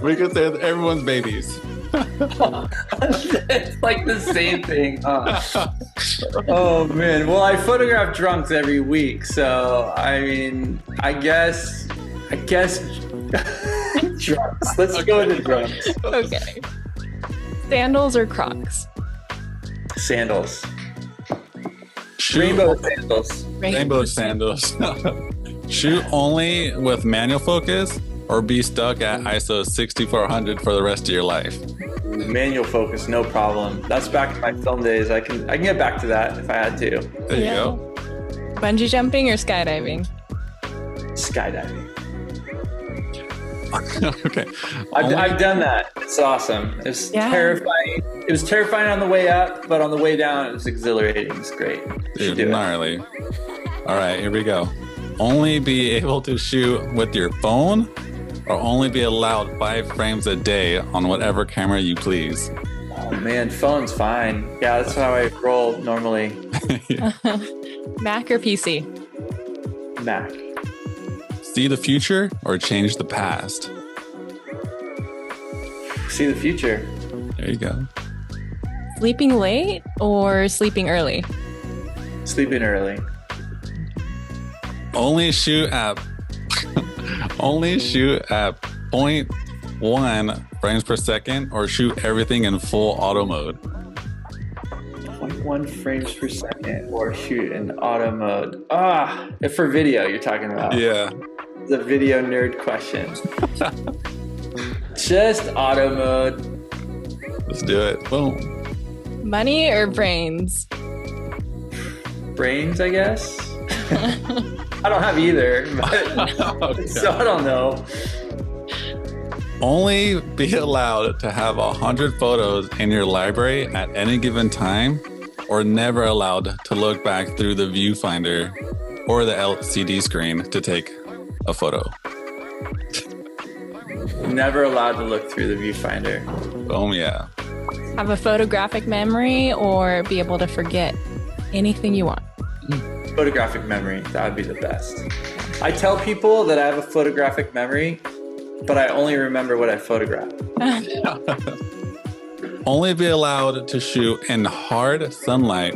We could say everyone's babies. It's like the same thing. Oh man. Well, I photograph drunks every week, so I guess drunks. Let's go with the drunks. Okay. Sandals or Crocs? Sandals. Rainbow sandals. Rainbow sandals. Shoot only with manual focus, or be stuck at ISO 6400 for the rest of your life? manual focus, no problem. That's back in my film days. I can get back to that if I had to. There you go. Bungee jumping or skydiving? Skydiving. Okay. I've done that. It's awesome. It was terrifying. It was terrifying on the way up, but on the way down, it was exhilarating. It's great. Dude, gnarly. All right, here we go. Only be able to shoot with your phone, or only be allowed 5 frames a day on whatever camera you please. Oh man, phone's fine. Yeah, that's how I roll normally. Mac or PC? Mac. See the future or change the past? See the future. There you go. Sleeping late or sleeping early? Sleeping early. Only shoot at only shoot at 0.1 frames per second, or shoot everything in full auto mode. 0.1 frames per second, or shoot in auto mode. If for video you're talking about. Yeah. It's a video nerd question. Just auto mode. Let's do it. Boom. Money or brains? Brains, I guess. I don't have either, but so I don't know. Only be allowed to have 100 photos in your library at any given time, or never allowed to look back through the viewfinder or the LCD screen to take a photo. Never allowed to look through the viewfinder. Yeah. Have a photographic memory or be able to forget anything you want? Photographic memory, that would be the best. I tell people that I have a photographic memory, but I only remember what I photographed. Only be allowed to shoot in hard sunlight,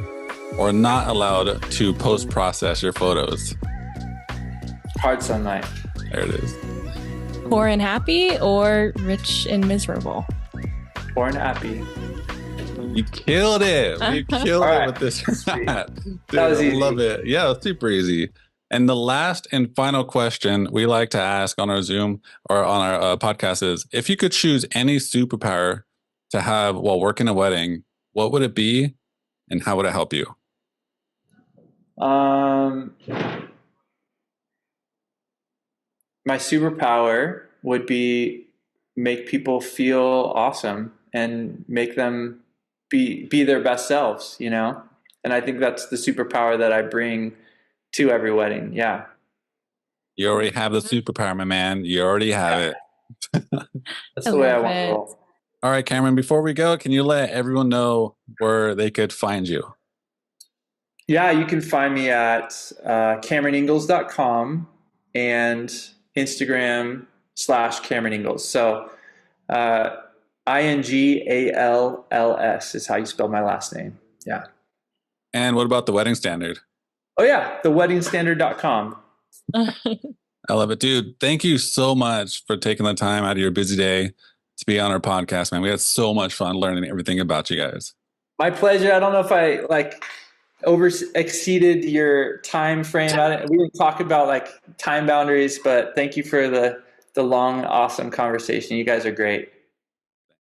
or not allowed to post-process your photos. Hard sunlight. There it is. Poor and happy or rich and miserable? Poor and happy. You killed it. We killed it with this. Dude, that was easy. I love it. Yeah, it's super easy. And the last and final question we like to ask on our Zoom or on our podcast is, if you could choose any superpower to have while working a wedding, what would it be and how would it help you? My superpower would be make people feel awesome and make them be their best selves, you know? And I think that's the superpower that I bring to every wedding. Yeah. You already have the superpower, my man. You already have it. That's the way I want to roll. All right, Cameron, before we go, can you let everyone know where they could find you? Yeah, you can find me at CameronIngalls.com and Instagram/Cameron Ingalls. So Ingalls is how you spell my last name. Yeah. And what about the Wedding Standard? Oh yeah, theweddingstandard.com. I love it, dude. Thank you so much for taking the time out of your busy day to be on our podcast, man. We had so much fun learning everything about you guys. My pleasure. I don't know if I exceeded your time frame. We didn't talk about time boundaries, but thank you for the long, awesome conversation. You guys are great.